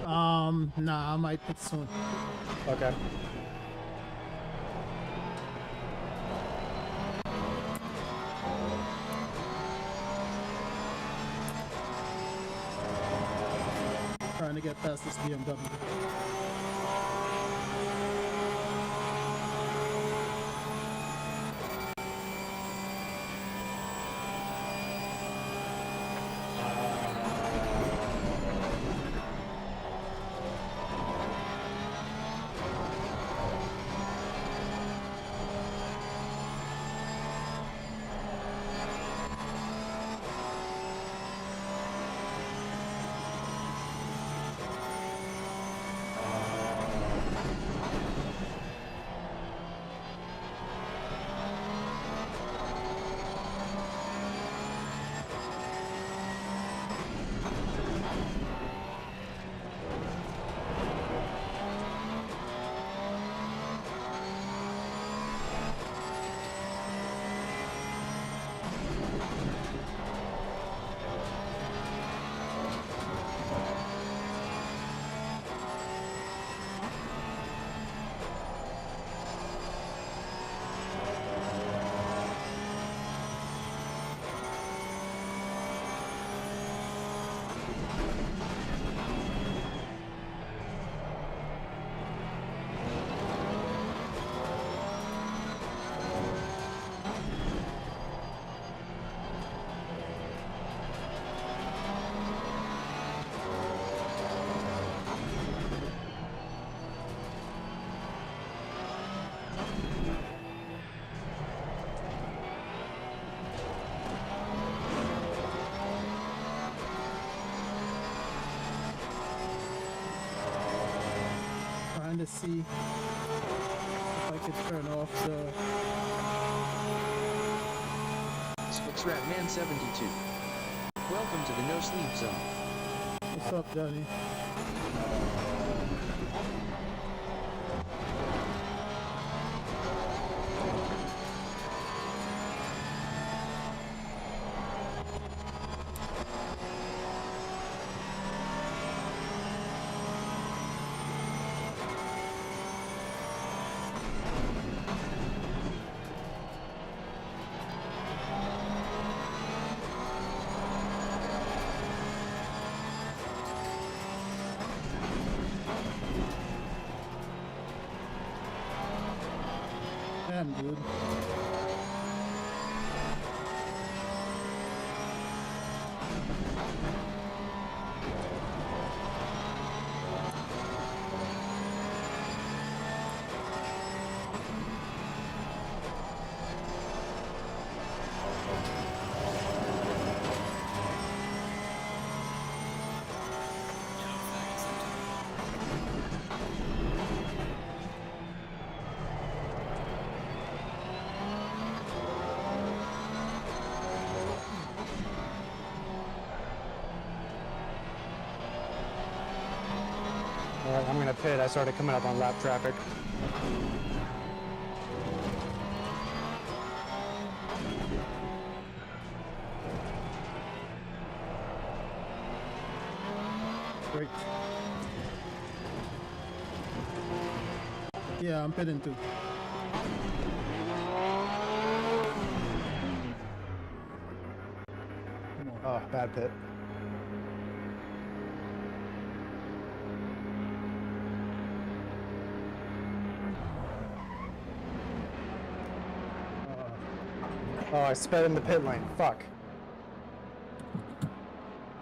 Nah, I might pit soon. Okay. Trying to get past this BMW. to see if I could turn off the... SpixRatman72. Welcome to the No Sleep Zone. What's up, Danny? Damn, dude. Alright, I'm gonna pit. I started coming up on lap traffic. Great. Yeah, I'm pitting too. Oh, bad pit. Oh, I sped in the pit lane. Fuck.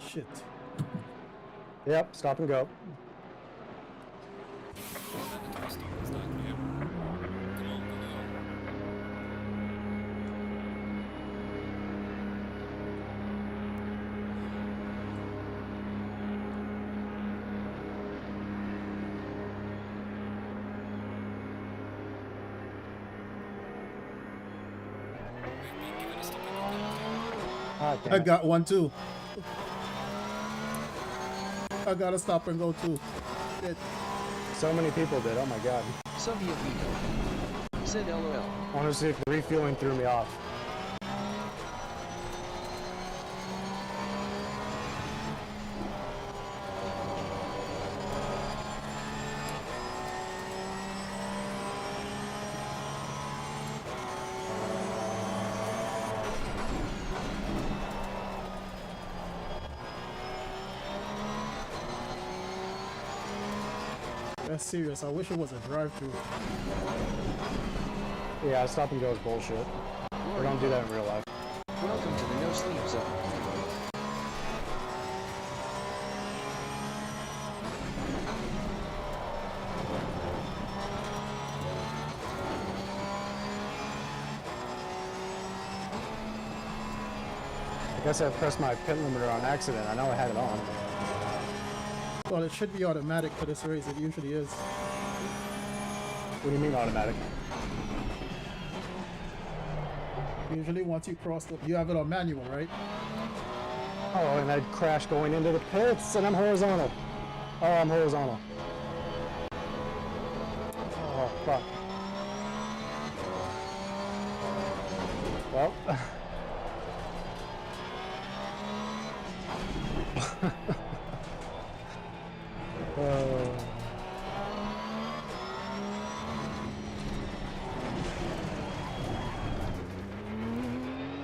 Shit. Yep, stop and go. Ah, damn I it. got one too. I gotta stop and go too. Shit. So many people did. Oh my god. Soviet Vito. Said LOL. Honestly, the refueling threw me off. That's serious. I wish it was a drive-through. Yeah, stop and go is bullshit. We don't do that in real life. Welcome to the No Sleep Zone. I guess I pressed my pit limiter on accident. I know I had it on. Well, it should be automatic for this race. It usually is. What do you mean automatic? Usually once you cross the... You have it on manual, right? Oh, and I'd crash going into the pits, and I'm horizontal. Oh, I'm horizontal. Oh, fuck. Well...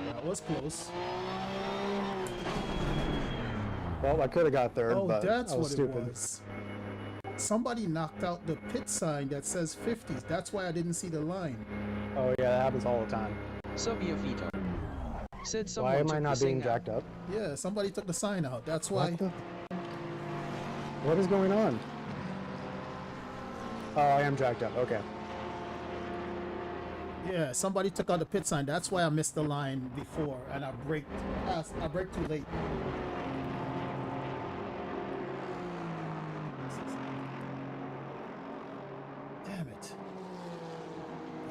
That was close. Well, I could have got third, Oh, but that's I was what stupid. it was. Somebody knocked out the pit sign that says 50s. That's why I didn't see the line. Oh yeah, that happens all the time. Soviet Vito. Said someone Why am I took not the being thing out. jacked up? Yeah, somebody took the sign out. That's why. What is going on? Oh, I am jacked up. Okay. Yeah, somebody took out the pit sign. That's why I missed the line before, and I braked too late. Damn it.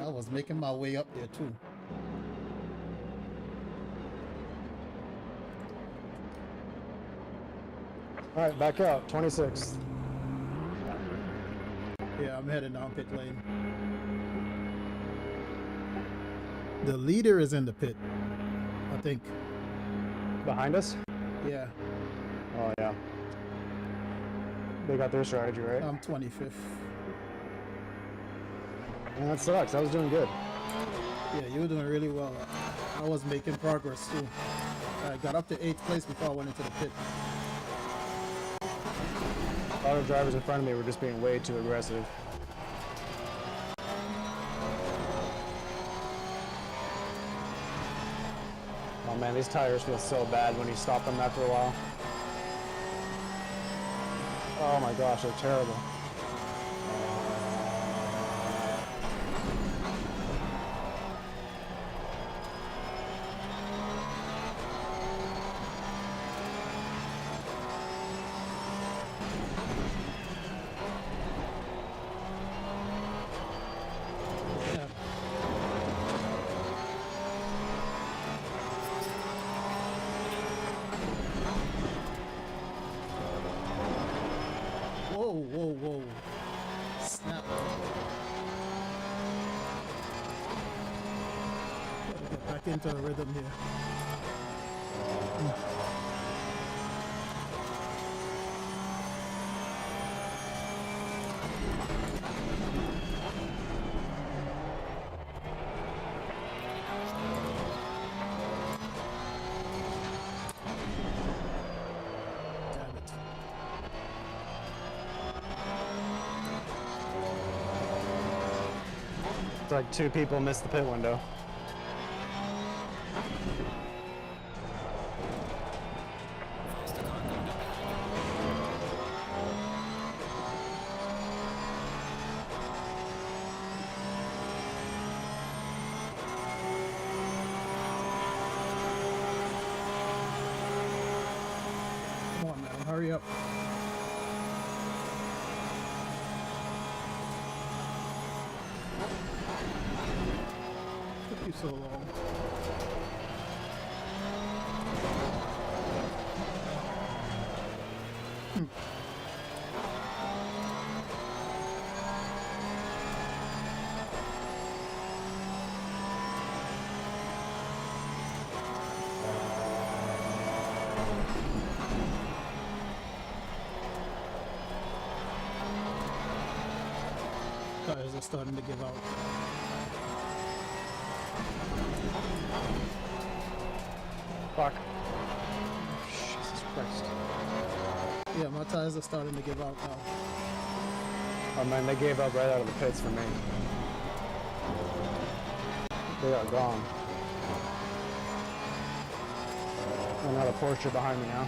I was making my way up there too. All right, back out. 26th. Yeah, I'm heading down pit lane. The leader is in the pit, I think. Behind us? Yeah, Oh, yeah. They got their strategy, right? I'm 25th. And that sucks. I was doing good. Yeah, you were doing really well. I was making progress too. I got up to 8th place before I went into the pit. All the drivers in front of me were just being way too aggressive. Oh man, these tires feel so bad when you stop them after a while. Oh my gosh, they're terrible. Whoa. Snap. Gotta get back into a rhythm here. Damn it. It's like 2 people missed the pit window. Come on, man, hurry up. Took you so long. Tires are starting to give out. Fuck. Jesus Christ. Yeah, my tires are starting to give out now. Oh man, they gave up right out of the pits for me. They are gone. And now the Porsche behind me now.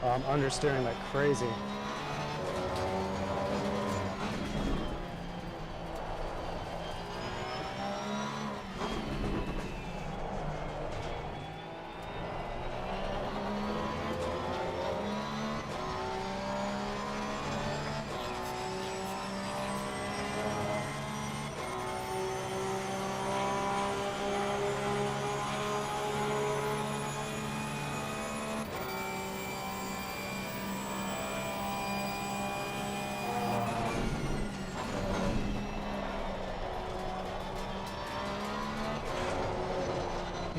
Oh, I'm understeering like crazy.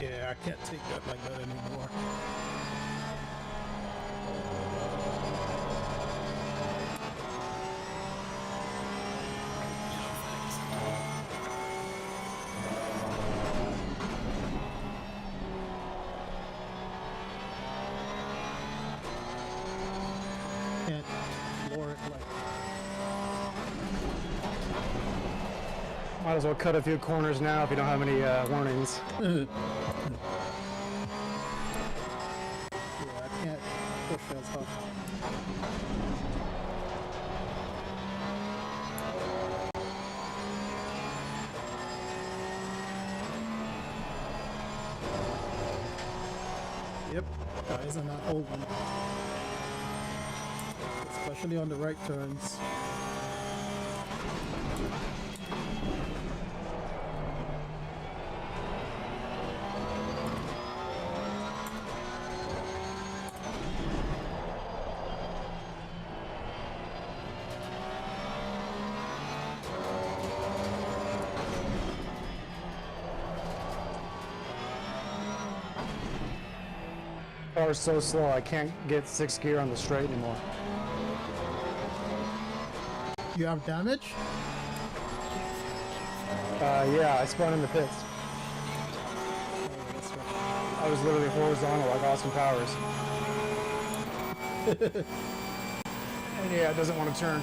Yeah, I can't take that like that anymore. Can't floor it like. Might as well cut a few corners now if you don't have any warnings. feels hot. Yep, guys are not holding. Especially on the right turns. Car's so slow, I can't get 6th gear on the straight anymore. You have damage? Yeah, I spun in the pits. I was literally horizontal like Austin Powers. And yeah, it doesn't want to turn.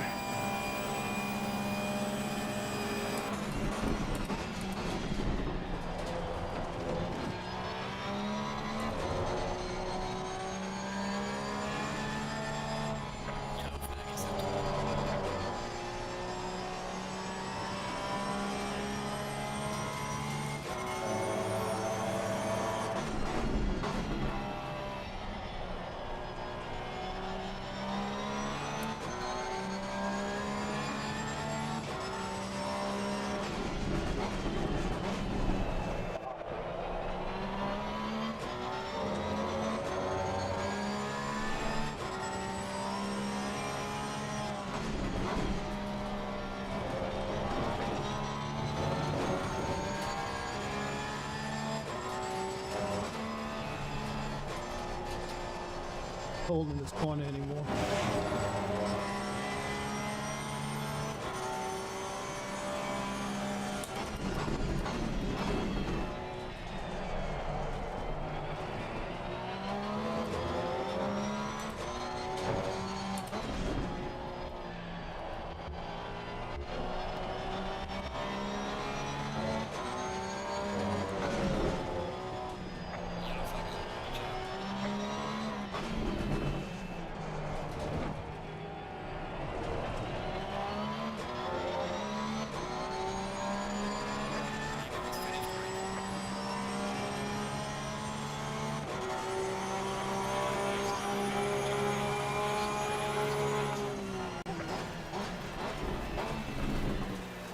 Holding this corner anymore.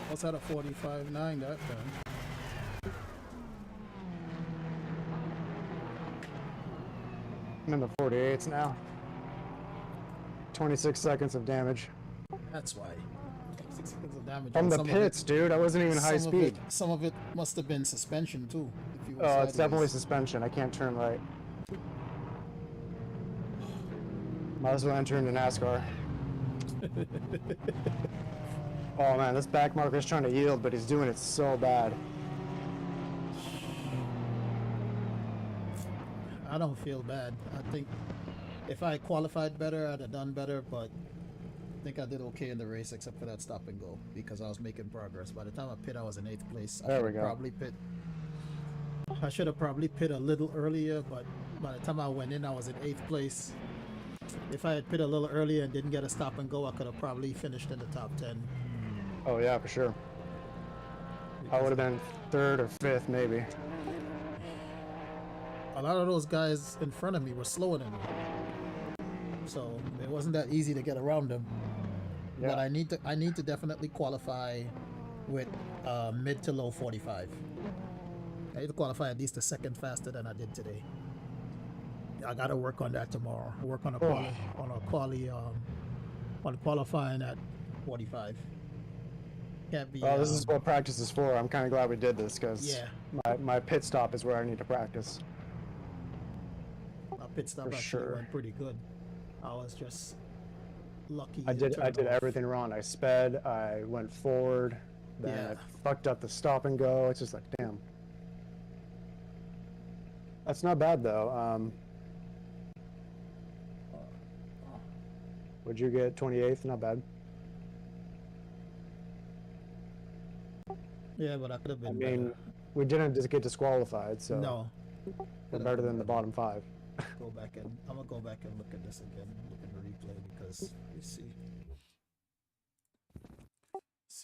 I was at a 45.9 that time. I'm in the 48s now. 26 seconds of damage. That's why. 6 seconds of damage. From And the some of pits, dude. I wasn't even high speed. Some of it must have been suspension too. If you were Oh, it's definitely sideways. suspension. I can't turn right. Might as well enter into NASCAR. Oh man, this back marker's trying to yield, but he's doing it so bad. I don't feel bad. I think if I qualified better, I'd have done better, but I think I did okay in the race except for that stop and go because I was making progress. By the time I pit, I was in 8th place. There we go. I should have probably pit a little earlier, but by the time I went in, I was in 8th place. If I had pit a little earlier and didn't get a stop and go, I could have probably finished in the top 10. Oh yeah, for sure. I would have been 3rd or 5th maybe. A lot of those guys in front of me were slower than me, so it wasn't that easy to get around them. Yeah. But I need to definitely qualify with mid to low 45. I need to qualify at least a second faster than I did today. I gotta work on that tomorrow. Work on on qualifying at 45. Can't be. Well, this is what practice is for. I'm kind of glad we did this because Yeah. my pit stop is where I need to practice. My pit stop For actually sure. went pretty good. I was just lucky. I it did turned off. everything wrong. I sped, I went forward, then Yeah. I fucked up the stop and go. It's just like, damn. That's not bad though. Would you get 28th? Not bad. Yeah, but I could have been I mean, better. we didn't just get disqualified, so No. we're better than the bottom 5. Go back and I'm gonna go back and look at this again, look at the replay because we see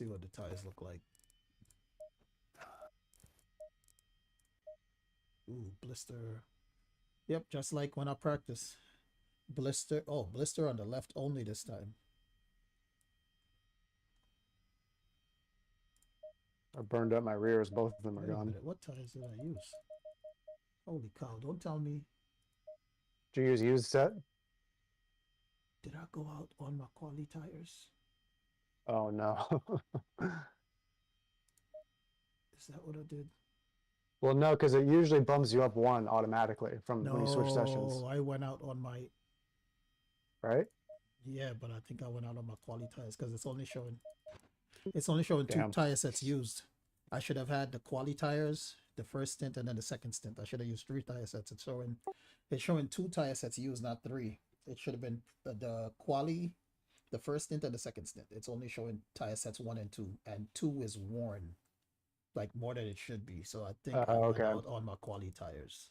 what the tires look like. Ooh, blister. Yep, just like when I practice. Blister. Oh, blister on the left only this time. I burned up my rears. Both of them are Wait a gone. minute, what tires did I use? Holy cow! Don't tell me. Did you use used set? Did I go out on my quali tires? Oh no. Is that what I did? Well, no, because it usually bumps you up one automatically from when you switch sessions, No, I went out on my. right? Yeah, but I think I went out on my quali tires because it's only showing. It's only showing two Damn. tire sets used. I should have had the quali tires, the first stint, and then the second stint. I should have used 3 tire sets. It's showing 2 tire sets used, not 3. It should have been the quali, the first stint, and the second stint. It's only showing tire sets 1 and 2, and 2 is worn, like more than it should be. So I think I went Okay. out on my quali tires.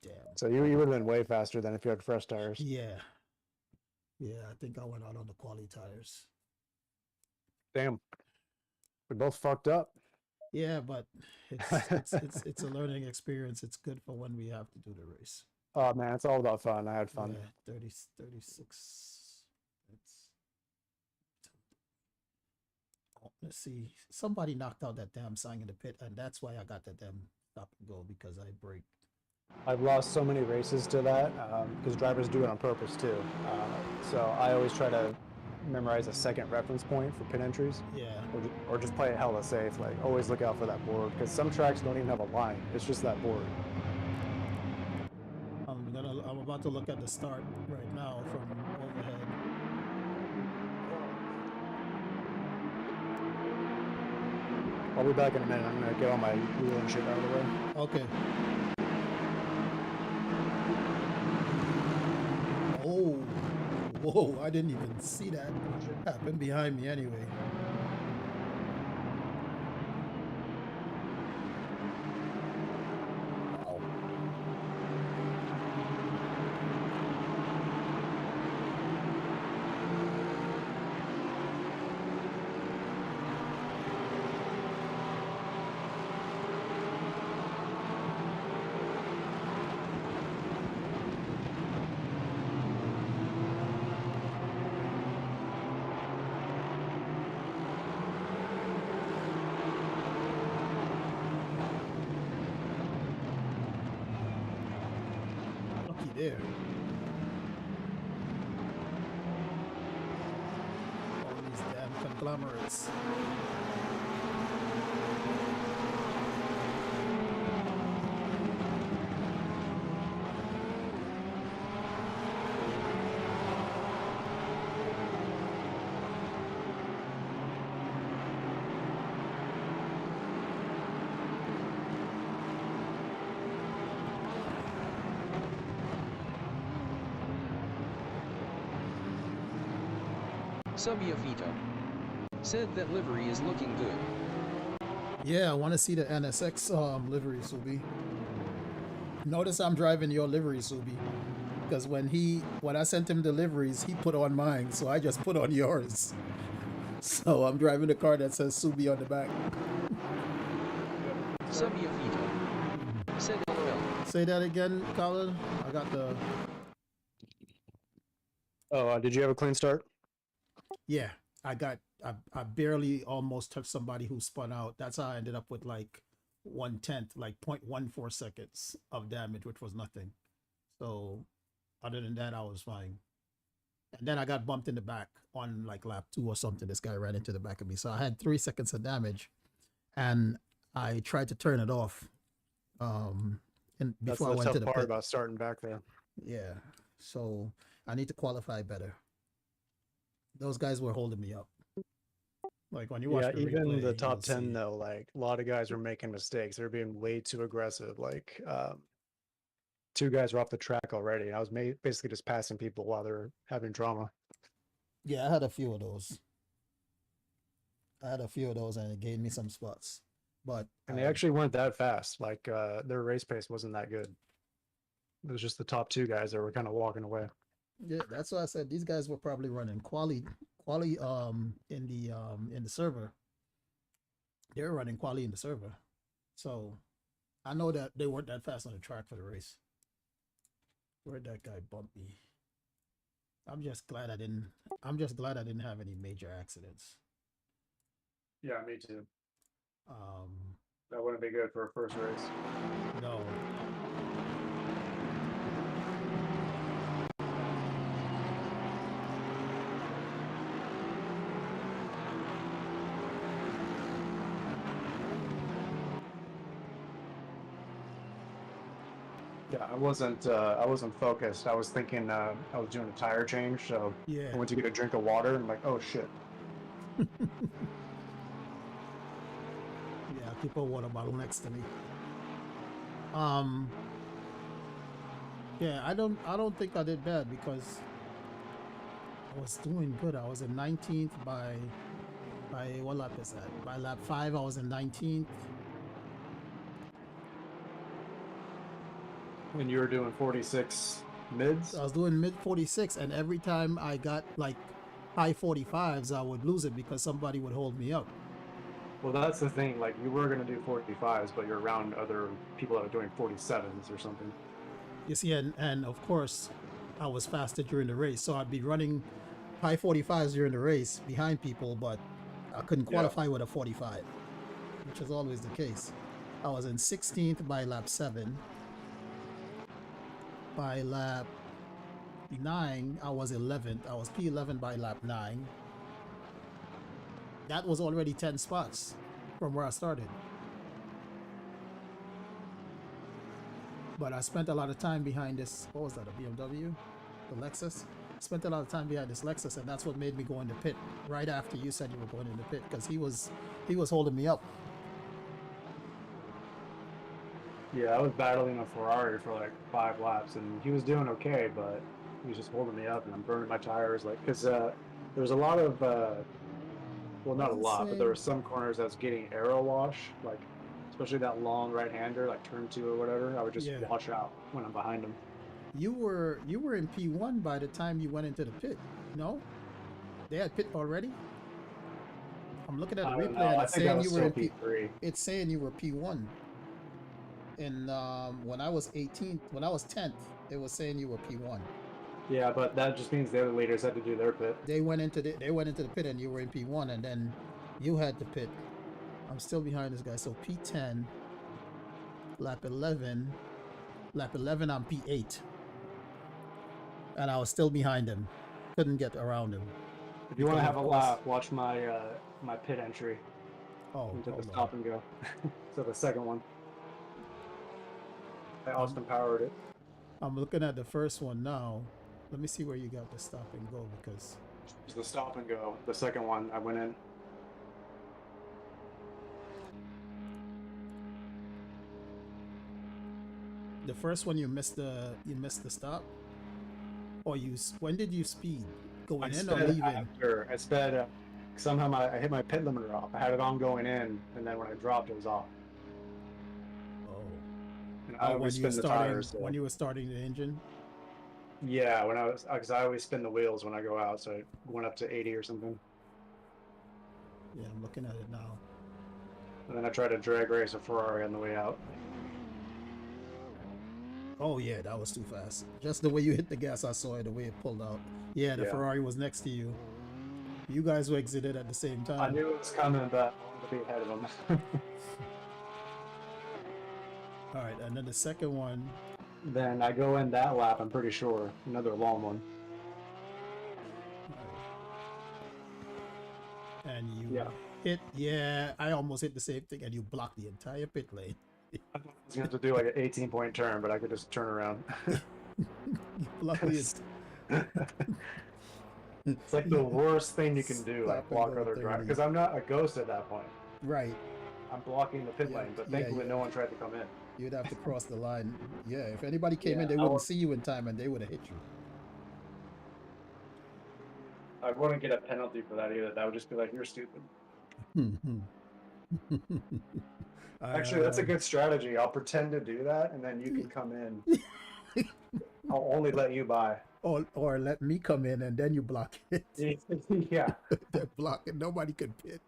Damn. So you would have been way faster than if you had fresh tires. Yeah. Yeah, I think I went out on the quali tires. Damn. We both fucked up. Yeah, but it's a learning experience. It's good for when we have to do the race. Oh man, it's all about fun. I had fun. Yeah, 36. Let's see. Somebody knocked out that damn sign in the pit, and that's why I got that damn stop and go because I braked. I've lost so many races to that because drivers do it on purpose too. So I always try to memorize a second reference point for pit entries. Yeah. Or just play it hella safe. Like always look out for that board because some tracks don't even have a line. It's just that board. I'm about to look at the start right now from overhead. I'll be back in a minute. I'm gonna get all my wheel and shit out of the way. Okay. Oh, whoa! I didn't even see that happen behind me. Anyway. There. All these damn conglomerates. Subiavito said that livery is looking good. Yeah, I want to see the NSX livery, Subi. Notice I'm driving your livery, Subi, because when I sent him the liveries, he put on mine, so I just put on yours. So I'm driving a car that says Subi on the back. Subiavito said LOL. Say that again, Colin. I got the. Oh, did you have a clean start? Yeah, I barely almost touched somebody who spun out. That's how I ended up with like 1/10, like 0.14 seconds of damage, which was nothing. So other than that, I was fine. And then I got bumped in the back on like lap 2 or something. This guy ran into the back of me. So I had 3 seconds of damage and I tried to turn it off. And before I went to the tough part pit. about starting back there. Yeah. So I need to qualify better. Those guys were holding me up. Like when you watch the even replay, the top you'll 10 see. though, like a lot of guys were making mistakes. They were being way too aggressive. Like 2 guys were off the track already. I was basically just passing people while they were having drama. Yeah, I had a few of those. And it gave me some spots. But And they actually weren't that fast. Like their race pace wasn't that good. It was just the top 2 guys that were kind of walking away. Yeah, that's why I said these guys were probably running quali in the server. They were running quali in the server. So I know that they weren't that fast on the track for the race. Where'd that guy bump me? I'm just glad I didn't have any major accidents. Yeah, me too. That wouldn't be good for a first race. No. Yeah, I wasn't focused. I was thinking I was doing a tire change, so Yeah. I went to get a drink of water and I'm like, oh shit. Yeah, keep a water bottle next to me. Yeah, I don't think I did bad because I was doing good. I was in 19th by what lap is that? By lap 5 I was in 19th. When you were doing 46 mids? I was doing mid 46, and every time I got like high 45s, I would lose it because somebody would hold me up. Well, that's the thing. Like, you were going to do 45s, but you're around other people that are doing 47s or something. You see, and of course, I was faster during the race, so I'd be running high 45s during the race behind people, but I couldn't qualify with a 45, which is always the case. I was in 16th by lap 7. By lap 9, I was 11th. I was P11 by lap 9. That was already 10 spots from where I started. But I spent a lot of time behind this, what was that, a BMW? The Lexus? Spent a lot of time behind this Lexus, and that's what made me go in the pit right after you said you were going in the pit, because he was holding me up. Yeah, I was battling a Ferrari for like 5 laps, and he was doing okay, but he was just holding me up, and I'm burning my tires, like, because there was a lot of, well, not a lot, but there were some corners that was getting aero wash, like, especially that long right-hander, like turn 2 or whatever. I would just wash out when I'm behind him. You were in P1 by the time you went into the pit, no? They had pit already? I'm looking at the replay and it's saying you were in P3. It's saying you were P1. And when I was 10th, it was saying you were P1. Yeah, but that just means the other leaders had to do their pit. They went into the pit and you were in P1, and then you had to pit. I'm still behind this guy, so P10, lap 11, I'm P8, and I was still behind him. Couldn't get around him. If you want to have a laugh, watch my my pit entry. Oh, into the stop and go. So the second one. I Austin powered it. I'm looking at the first one now. Let me see where you got the stop and go, because it's the stop and go. The second one, I went in. The first one you missed the stop, or when did you speed? Going in or leaving? After. I sped. Somehow I hit my pit limiter off. I had it on going in, and then when I dropped, it was off. When you were starting the engine? Yeah, because I always spin the wheels when I go out, so it went up to 80 or something. Yeah, I'm looking at it now. And then I tried to drag race a Ferrari on the way out. Oh yeah, that was too fast. Just the way you hit the gas, I saw it, the way it pulled out. Yeah, the Ferrari was next to you. You guys were exited at the same time. I knew it was coming, but I wanted to be ahead of them. All right, and then the second one. Then I go in that lap, I'm pretty sure. Another long one. Right. And you hit, I almost hit the same thing, and you blocked the entire pit lane. I was going to do like an 18-point turn, but I could just turn around. You blocked it. It's like the worst thing you can do, like block other drivers. Because I'm not a ghost at that point. Right. I'm blocking the pit lane, but thankfully no one tried to come in. You'd have to cross the line. Yeah, if anybody came in, they wouldn't see you in time, and they would have hit you. I wouldn't get a penalty for that either. That would just be like, you're stupid. Actually, that's a good strategy. I'll pretend to do that, and then you can come in. I'll only let you buy. Or let me come in and then you block it. Yeah. They're blocking. Nobody could pit.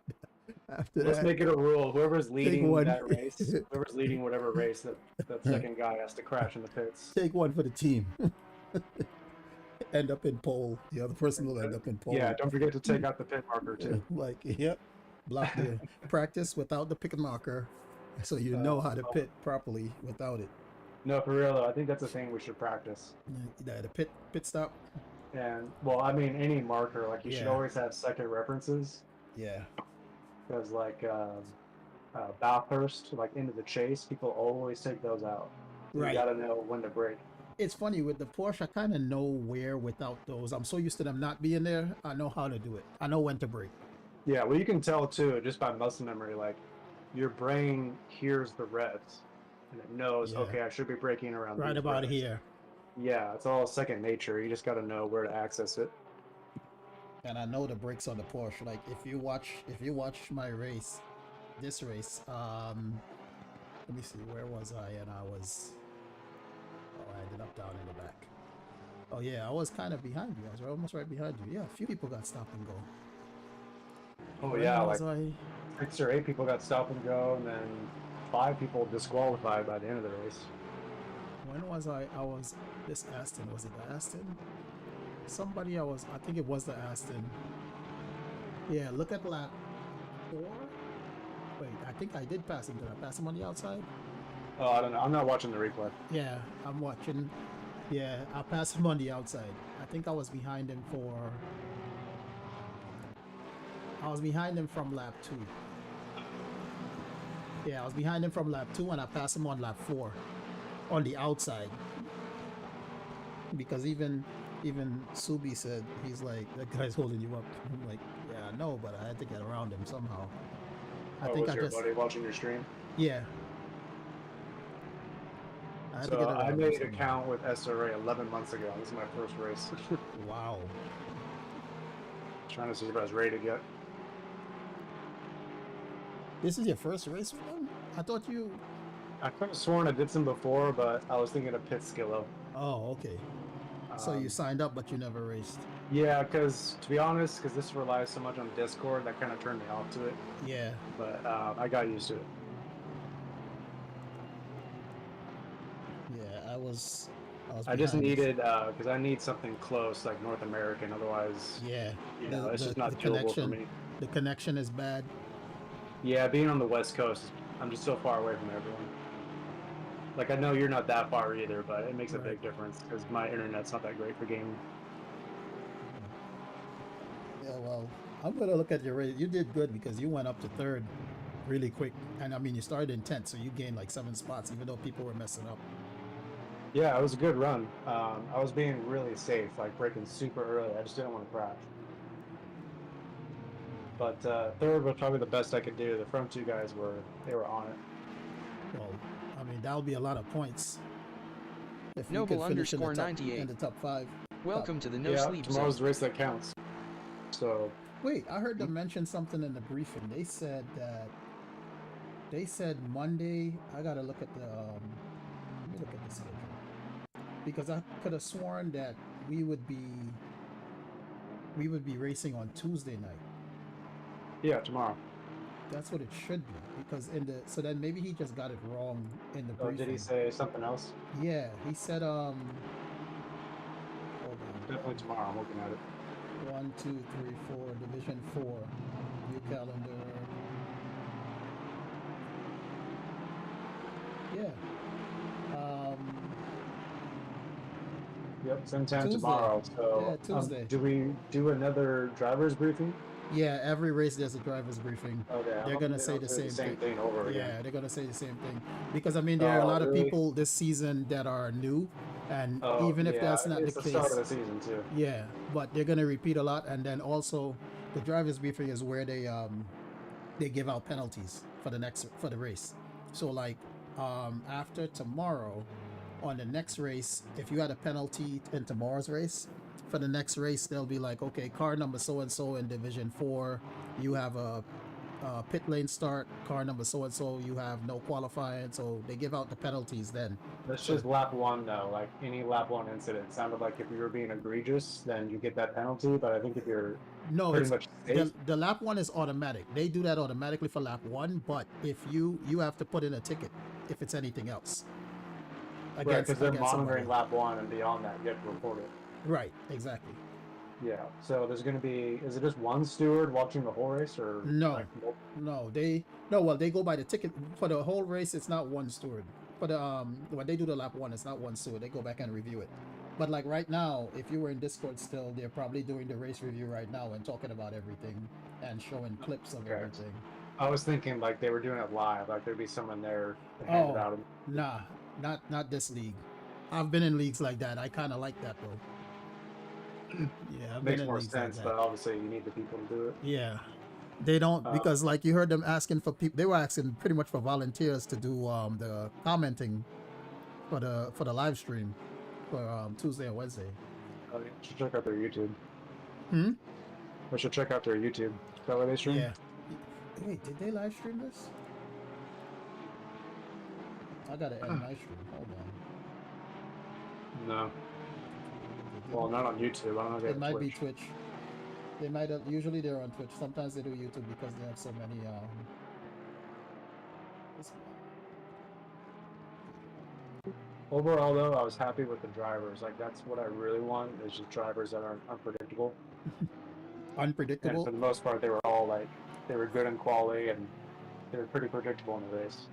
After Let's that, make it a rule. Whoever's leading one. that race, whoever's leading whatever race, that second guy has to crash in the pits. take one for the team. End up in pole. The other person will end up in pole. Yeah, don't forget to take out the pit marker too. Like, yep. Block the practice without the pit marker, so you know how to pit properly without it. No, for real though, I think that's a thing we should practice. Yeah, the pit stop. And well, I mean, any marker, like you should Yeah. always have second references. Yeah. Because like Bathurst, like into the chase, people always take those out. Right. You gotta know when to brake. It's funny with the Porsche, I kind of know where without those. I'm so used to them not being there. I know how to do it. I know when to brake. Yeah, well, you can tell too just by muscle memory. Like your brain hears the revs, and it knows, Yeah. okay, I should be braking around Right these about revs. here. Yeah, it's all second nature. You just got to know where to access it. And I know the brakes on the Porsche. Like if you watch my race, this race, let me see, where was I? And I ended up down in the back. Oh yeah, I was kind of behind you. I was almost right behind you. Yeah, a few people got stop and go. Oh Where yeah, was like I? 6 or 8 people got stop and go, and then 5 people disqualified by the end of the race. When was I? I was this Aston. Was it the Aston? Somebody I think it was the Aston. Yeah, look at lap 4. Wait, I think I did pass him. Did I pass him on the outside? Oh, I don't know. I'm not watching the replay. Yeah, I'm watching. Yeah, I passed him on the outside. I think I was behind him from lap 2. Yeah, I was behind him from lap 2 and I passed him on lap 4 on the outside. Because even Subi said, he's like, that guy's holding you up. I'm like, yeah, I know, but I had to get around him somehow. I think was I your just buddy watching your stream? yeah. I had to So get around I him made an somehow. account with SRA 11 months ago. This is my first race. Wow. Trying to see if I was ready to get. This is your first race with them? I thought you. I could have sworn I did some before, but I was thinking of Pit Skillo. Oh, okay. So you signed up, but you never raced. Yeah, because to be honest, because this relies so much on Discord, that kind of turned me off to it. Yeah. But I got used to it. Yeah, I was I just behind. needed because I need something close, like North American. Otherwise, Yeah. you know, it's just not doable for me. The connection is bad. Yeah, being on the West Coast, I'm just so far away from everyone. Like, I know you're not that far either, but it makes a big difference because my internet's not that great for gaming. Yeah, well, I'm gonna look at your race. You did good because you went up to 3rd really quick, and I mean you started in 10th, so you gained like 7 spots, even though people were messing up. Yeah, it was a good run. I was being really safe, like braking super early. I just didn't want to crash. But 3rd was probably the best I could do. The front 2 guys were on it. Well, I mean that'll be a lot of points. If you Noble could finish in the underscore top, 98. in the top 5. Welcome to the No Yeah, Sleep tomorrow's Zone. the race that counts. So Wait, I heard them mention something in the briefing. They said Monday. I gotta look at the. Let me look at the schedule because I could have sworn that we would be racing on Tuesday night. yeah, tomorrow. That's what it should be because so then maybe he just got it wrong in the Oh, briefing. did he say something else? Yeah, he said hold on. Definitely tomorrow. I'm looking at it. 1, 2, 3, 4, Division 4, new calendar. Yeah. Yep, same time Tuesday. tomorrow. So Yeah, Tuesday. do we do another driver's briefing? Yeah, every race there's a driver's briefing. Okay, They're hoping gonna they say don't the do same thing over again. Yeah, they're gonna say the same thing because I mean there are a lot of really? people this season that are new, and Oh, even if yeah, that's not it's the the start of the case, season too. yeah, but they're gonna repeat a lot, and then also the driver's briefing is where they give out penalties for the race. So like after tomorrow, on the next race, if you had a penalty in tomorrow's race, for the next race they'll be like, okay, car number so and so in Division 4, you have a pit lane start. Car number so and so, you have no qualifying. So they give out the penalties then. That's just lap one though. Like any lap one incident sounded like if you were being egregious, then you get that penalty. But I think if you're No, pretty it's much safe, the lap one is automatic. They do that automatically for lap one, but if you have to put in a ticket if it's anything else. right? Because they're against monitoring somebody. lap one, and beyond that, you have to report it. Right, exactly. Yeah. So there's going to be. Is it just one steward watching the whole race, or No, like, well, they go by the ticket for the whole race. It's not one steward. For the when they do the lap one, it's not one steward. They go back and review it. But like right now, if you were in Discord still, they're probably doing the race review right now and talking about everything and showing clips of everything. I was thinking like they were doing it live, like there'd be someone there to hand it out. Nah, not this league. I've been in leagues like that. I kind of like that though. Yeah, I've Makes been in more leagues sense, like but that. obviously you need the people to do it. Yeah, they don't because like you heard them asking for people. They were asking pretty much for volunteers to do the commenting for the live stream for Tuesday and Wednesday. You should check out their YouTube. Hmm. We should check out their YouTube. Is that where they stream? Yeah. Wait, did they live stream this? I gotta end my stream. Hold on. No. Well, not on YouTube. I don't know if they It have might Twitch. be Twitch. They might have, usually they're on Twitch. Sometimes they do YouTube because they have so many Overall, though, I was happy with the drivers. Like, that's what I really want, is just drivers that aren't unpredictable. Unpredictable? And for the most part, they were all, like, they were good in quality, and they were pretty predictable in the race.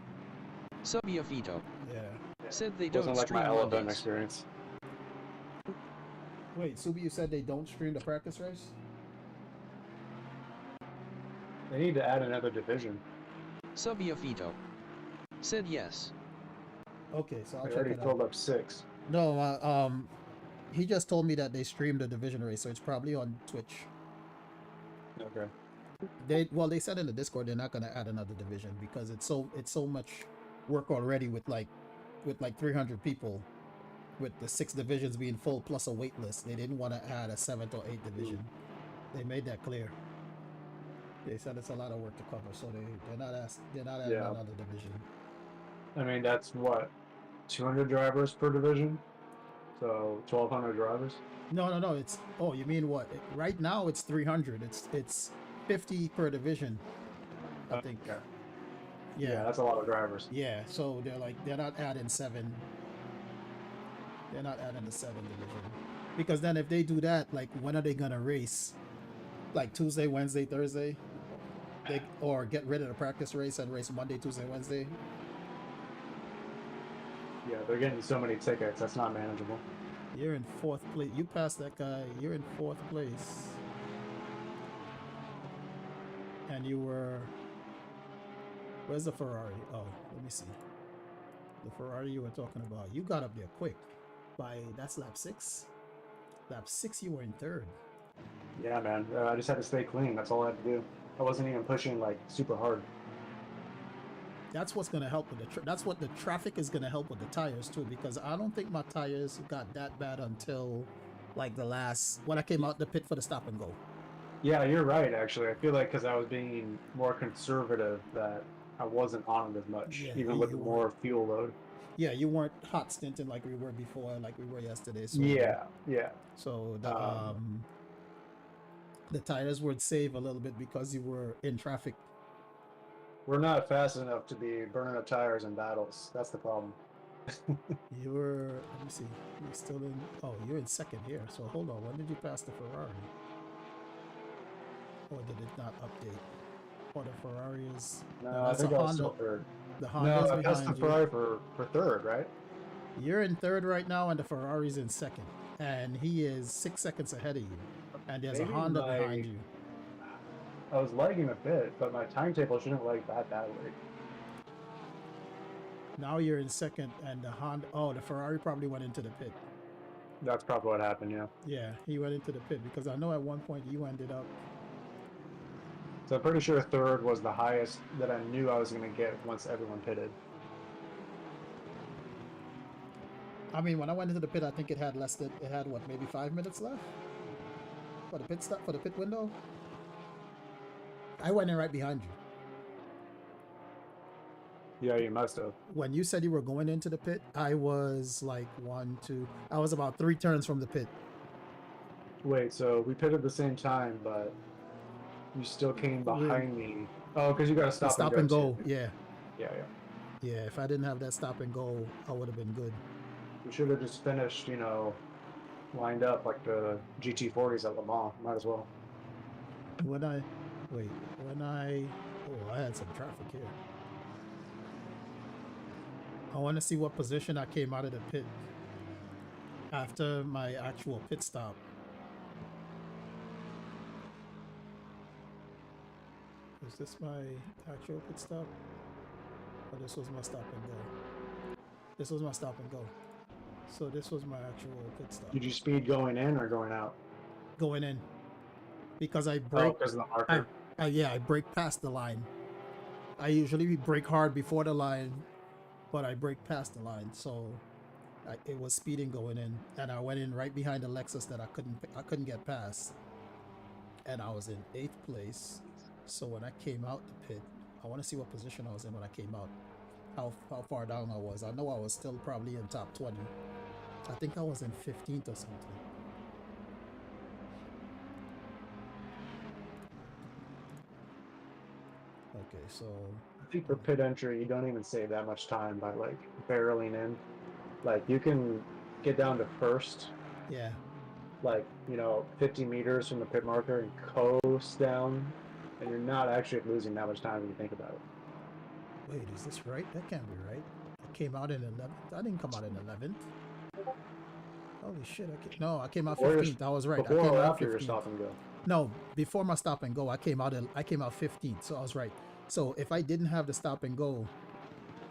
Subiafito. Yeah. Said they It wasn't don't like stream my Eleven Mondays. experience. Wait, Subi, you said they don't stream the practice race? They need to add another division. Subiafito. Said yes. Okay, so I'll They check already it filled out. up 6. No, he just told me that they streamed the division race, so it's probably on Twitch. Okay. They said in the Discord they're not gonna add another division because it's so much work already with like 300 people, with the 6 divisions being full plus a wait list. They didn't want to add a 7th or 8th division. They made that clear. They said it's a lot of work to cover, so they're not adding Yeah. another division. I mean, that's what, 200 drivers per division? So 1,200 drivers? No. It's you mean what? Right now it's 300. It's 50 per division, I think. Okay. Yeah, that's a lot of drivers. Yeah, so they're not adding 7. They're not adding the 7 division because then if they do that, like when are they gonna race? Like Tuesday, Wednesday, Thursday? Or get rid of the practice race and race Monday, Tuesday, Wednesday? Yeah, they're getting so many tickets. That's not manageable. You're in 4th place. You passed that guy. You're in 4th place. And you were... Where's the Ferrari? Oh, let me see. The Ferrari you were talking about. You got up there quick. That's lap 6? Lap 6 you were in 3rd. Yeah, man. I just had to stay clean. That's all I had to do. I wasn't even pushing like super hard. That's what's going to help with that's what the traffic is going to help with the tires too, because I don't think my tires got that bad until like when I came out the pit for the stop and go. Yeah, you're right, actually. I feel like because I was being more conservative that I wasn't on it as much, Yeah, even with more fuel load. Yeah, you weren't hot stinting like we were before, like we were yesterday. So, yeah. So the tires would save a little bit because you were in traffic. We're not fast enough to be burning up tires in battles. That's the problem. You were, let me see, you're still in, you're in 2nd here. So hold on, when did you pass the Ferrari? Or did it not update? Or the Ferrari is, No, I think I was still 3rd. The Honda's no, that's the behind Ferrari for 3rd, right? You're in 3rd right now, and the Ferrari's in 2nd. And he is 6 seconds ahead of you. And there's Maybe a Honda behind you. I was lagging a bit, but my timetable shouldn't lag that badly. Now you're in 2nd, and the Honda... Oh, the Ferrari probably went into the pit. That's probably what happened, yeah. Yeah, he went into the pit, because I know at one point you ended up... So I'm pretty sure 3rd was the highest that I knew I was going to get once everyone pitted. I mean, when I went into the pit, I think it had less than... It had, what, maybe 5 minutes left? For the pit stop, for the pit window? I went in right behind you. Yeah, you must have. When you said you were going into the pit, I was like I was about 3 turns from the pit. Wait, so we pitted at the same time, but you still came behind me. Oh, because you got to The stop and go. Too. yeah. Yeah. Yeah, if I didn't have that stop and go, I would have been good. We should have just finished, lined up like the GT40s at Le Mans. Might as well. I had some traffic here. I want to see what position I came out of the pit after my actual pit stop. Is this my actual pit stop? Or this was my stop and go? This was my stop and go. So this was my actual pit stop. Did you speed going in or going out? Going in. Because I brake. Oh, because of the marker. I brake past the line. I usually brake hard before the line, but I brake past the line, so it was speeding going in, and I went in right behind the Lexus that I couldn't get past, and I was in 8th place. So when I came out the pit, I want to see what position I was in when I came out. How far down I was. I know I was still probably in top 20. I think I was in 15th or something. Okay, so I think for pit entry, you don't even save that much time by like barreling in. Like you can get down to first. Yeah. Like 50 meters from the pit marker and coast down, and you're not actually losing that much time when you think about it. Wait, is this right? That can't be right. I came out in 11th. I didn't come out in 11th. Holy shit! I came out 15th. I was right. Before I came or out after 15th. your stop and go? No, before my stop and go, I came out 15th. So I was right. So if I didn't have the stop and go,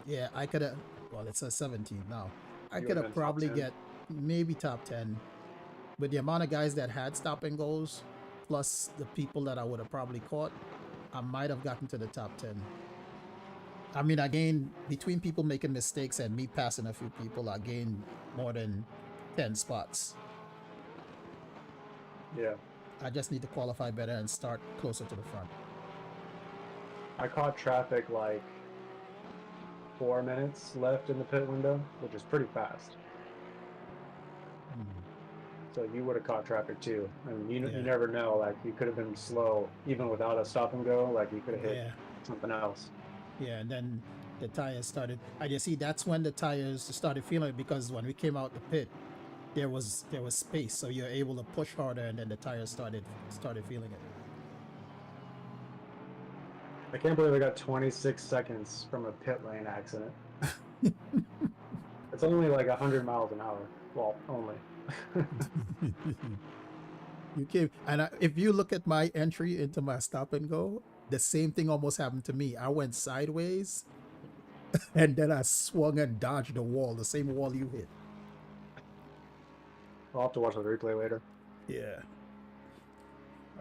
yeah, I could have. Well, it says 17th now. I could have probably get maybe top 10. With the amount of guys that had stop and goes, plus the people that I would have probably caught, I might have gotten to the top 10. I mean, I gained, between people making mistakes and me passing a few people, I gained more than 10 spots. Yeah. I just need to qualify better and start closer to the front. I caught traffic like 4 minutes left in the pit window, which is pretty fast. So you would have caught traffic too. And you never know, like you could have been slow even without a stop and go, like you could have hit something else. Yeah, and then the tires started. I just see that's when the tires started feeling it, because when we came out the pit, there was space, so you're able to push harder, and then the tires started feeling it. I can't believe I got 26 seconds from a pit lane accident. It's only like 100 miles an hour. Well, only. You came, and if you look at my entry into my stop and go, the same thing almost happened to me. I went sideways, and then I swung and dodged the wall, the same wall you hit. I'll have to watch the replay later. Yeah.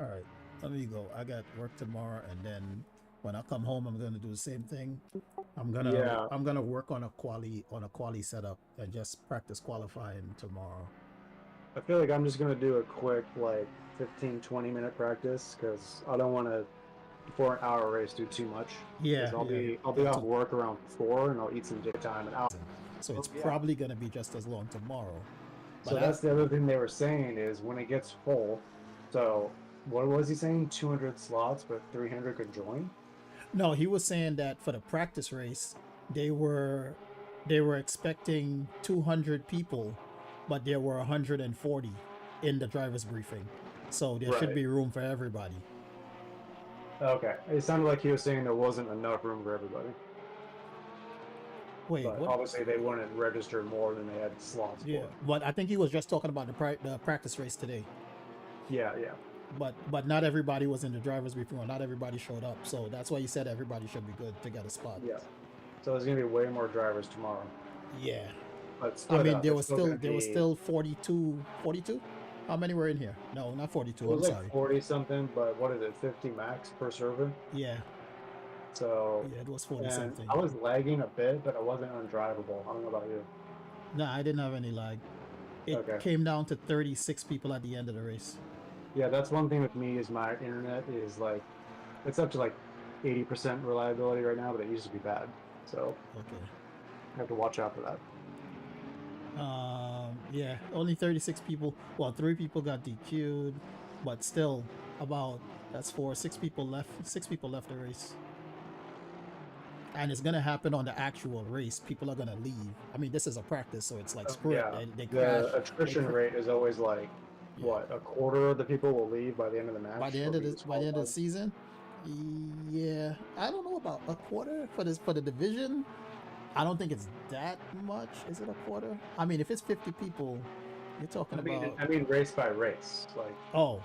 All right, let me go. I got work tomorrow, and then when I come home, I'm gonna do the same thing. I'm gonna work on a quali setup and just practice qualifying tomorrow. I feel like I'm just gonna do a quick 15-20 minute practice, because I don't want to, for an hour race, do too much. Yeah. I'll be off work around 4, and I'll eat some daytime and out. So it's probably gonna be just as long tomorrow. So that's the other thing they were saying, is when it gets full. So what was he saying? 200 slots, but 300 could join. No, he was saying that for the practice race, they were expecting 200 people, but there were 140 in the driver's briefing. So there should be room for everybody. Okay. It sounded like he was saying there wasn't enough room for everybody. Wait, but what? Obviously they wouldn't register more than they had slots for. But I think he was just talking about the practice race today. Yeah. But not everybody was in the driver's briefing, or not everybody showed up. So that's why he said everybody should be good to get a spot. Yeah. So there's gonna be way more drivers tomorrow. Yeah. But I mean, there was still 42. How many were in here? No, not 42. It was I'm like sorry. 40 something, but what is it? 50 max per server. Yeah. So yeah, it was 40 something. I was lagging a bit, but it wasn't undrivable. I don't know about you. No, I didn't have any lag. It came down to 36 people at the end of the race. Yeah, that's one thing with me, is my internet is it's up to 80% reliability right now, but it used to be bad. So Okay. I have to watch out for that. Yeah, only 36 people. Well, 3 people got DQ'd, but still, that's 6 people left. 6 people left the race. And it's gonna happen on the actual race. People are gonna leave. I mean, this is a practice, so it's like screw it. They crash. The attrition rate is always like what, a quarter of the people will leave by the end of the match. By the end of the season. Yeah, I don't know about a quarter for the division. I don't think it's that much. Is it a quarter? I mean, if it's 50 people, you're talking about. I mean, race by race. Like, oh,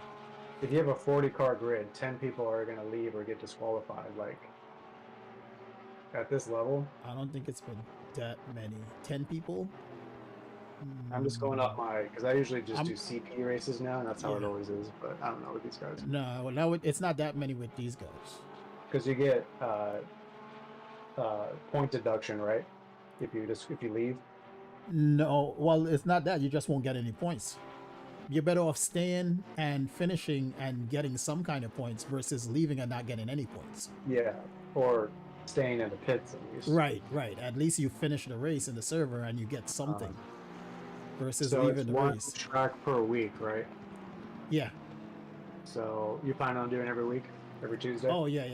if you have a 40-car grid, 10 people are gonna leave or get disqualified. Like, at this level, I don't think it's been that many. 10 people. I'm just going up because I usually just do CP races now, and that's how it always is. But I don't know with these guys. No, now it's not that many with these guys. Because you get point deduction, right? If you leave. No, well, it's not that. You just won't get any points. You're better off staying and finishing and getting some kind of points versus leaving and not getting any points. Yeah, or staying in the pits at least. Right. At least you finish the race in the server and you get something. Versus so leaving it's the one race. track per week, right? Yeah. So you plan on doing every week, every Tuesday? Oh yeah,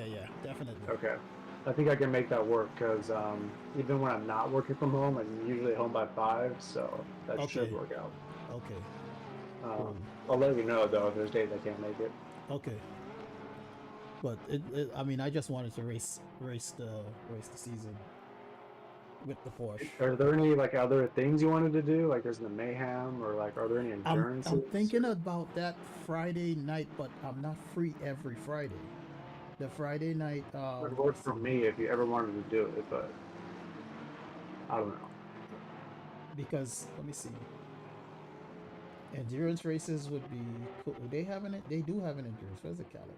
definitely. Okay. I think I can make that work because even when I'm not working from home, I'm usually home by 5, so that should work out. Okay. Cool. I'll let you know though if there's days I can't make it. Okay. But I mean, I just wanted to race the season with the Porsche. Are there any like other things you wanted to do? Like there's the Mayhem, or like are there any endurance? I'm thinking about that Friday night, but I'm not free every Friday. The Friday night would work for me if you ever wanted to do it, but I don't know. Because let me see. Endurance races would be cool. They do have an endurance. Where's the calendar?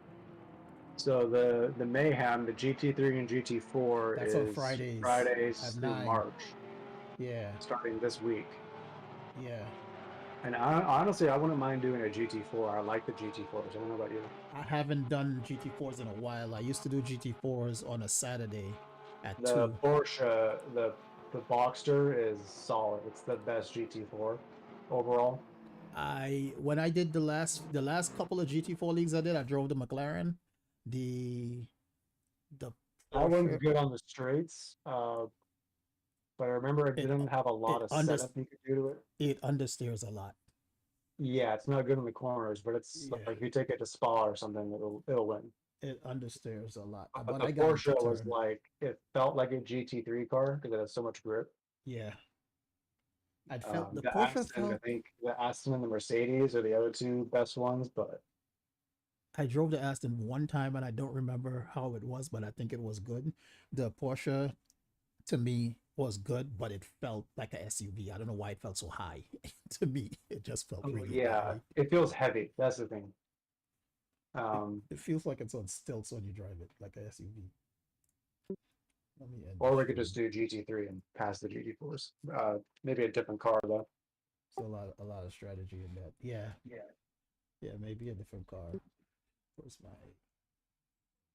So the Mayhem, the GT3 and GT4 That's is on Fridays through 9. March. Yeah. Starting this week. Yeah. And honestly, I wouldn't mind doing a GT4. I like the GT4s. I don't know about you. I haven't done GT4s in a while. I used to do GT4s on a Saturday at 2. The Porsche, the Boxster is solid. It's the best GT4 overall. When I did the last couple of GT4 leagues I did, I drove the McLaren. The that one's good on the straights, but I remember it didn't have a lot of setup you could do to it. It understeers a lot. Yeah, it's not good in the corners, but it's like if you take it to Spa or something, it'll win. It understeers a lot. But the Porsche was like, it felt like a GT3 car because it has so much grip. Yeah. I felt the Porsche Aston, I think the Aston and the Mercedes are the other two best ones, but I drove the Aston one time and I don't remember how it was, but I think it was good. The Porsche, to me, was good, but it felt like an SUV. I don't know why it felt so high. To me, it just felt really high. It feels heavy. That's the thing. It feels like it's on stilts when you drive it, like an SUV. Or we could just do GT3 and pass the GT4s. Maybe a different car though. So a lot of strategy in that. Yeah, maybe a different car. Where's my?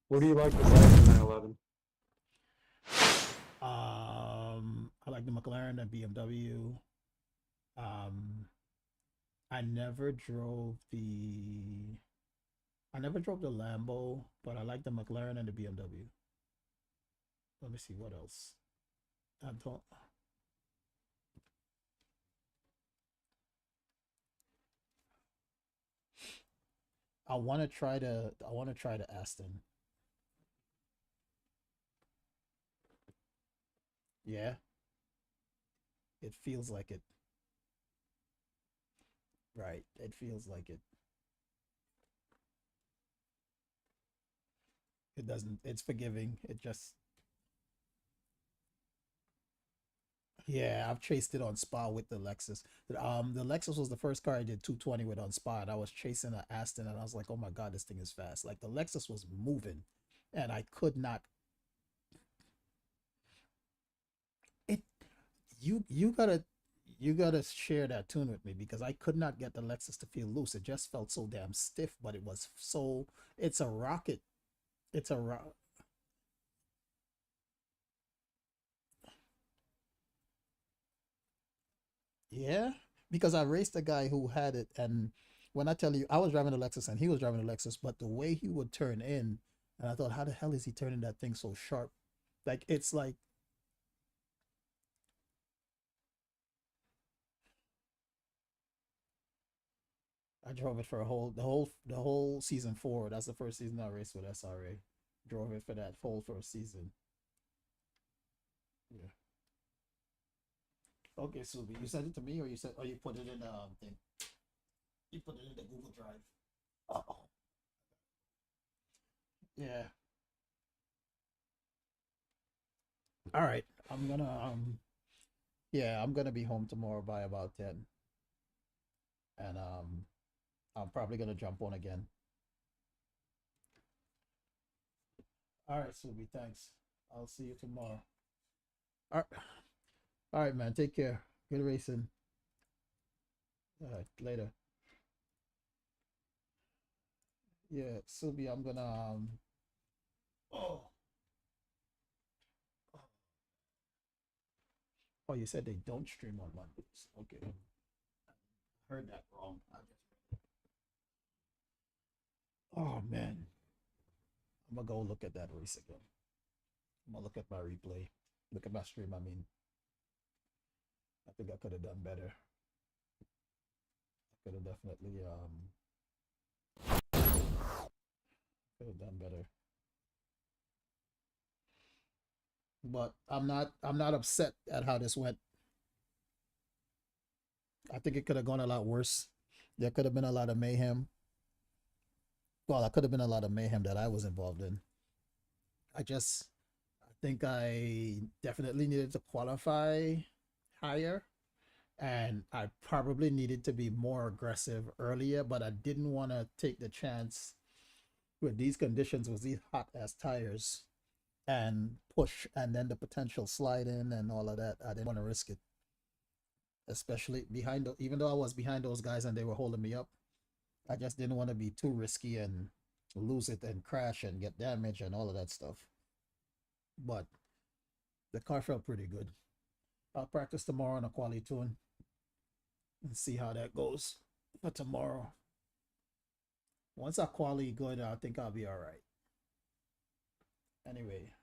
What do you like besides the 911? I like the McLaren and BMW. I never drove the Lambo, but I like the McLaren and the BMW. Let me see what else. I want to try the Aston. Yeah. It feels like it. Right. It feels like it. It doesn't. It's forgiving. It just. Yeah, I've chased it on Spa with the Lexus. The Lexus was the first car I did 220 with on Spa, and I was chasing an Aston, and I was like, oh my God, this thing is fast. Like, the Lexus was moving, and I could not. You gotta share that tune with me, because I could not get the Lexus to feel loose. It just felt so damn stiff, but it was so. It's a rocket. It's a rock. Yeah, because I raced a guy who had it, and when I tell you, I was driving a Lexus and he was driving a Lexus, but the way he would turn in, and I thought, how the hell is he turning that thing so sharp? Like it's like I drove it for the whole season 4. That's the first season I raced with SRA. Drove it for that full first season. Yeah. Okay, Subi, you sent it to me, or you put it in the thing? You put it in the Google Drive. Oh. Yeah. All right. I'm gonna be home tomorrow by about 10. And I'm probably gonna jump on again. All right, Subi, thanks. I'll see you tomorrow. All right. All right, man. Take care. Good racing. All right, later. Yeah, Subi, I'm gonna oh. Oh, you said they don't stream on Mondays. Okay. Heard that wrong. Oh man. I'm gonna go look at that race again. I'm gonna look at my replay. Look at my stream, I mean. I think I could have done better. I could have definitely could have done better. But I'm not upset at how this went. I think it could have gone a lot worse. There could have been a lot of mayhem. Well, there could have been a lot of mayhem that I was involved in. I think I definitely needed to qualify higher, and I probably needed to be more aggressive earlier, but I didn't want to take the chance with these conditions, with these hot ass tires, and push, and then the potential slide in and all of that. I didn't want to risk it, especially behind, even though I was behind those guys and they were holding me up. I just didn't want to be too risky and lose it and crash and get damage and all of that stuff. But the car felt pretty good. I'll practice tomorrow on a quali tune and see how that goes for tomorrow. Once I quali good, I think I'll be all right. Anyway,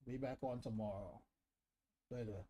be back on tomorrow. Later.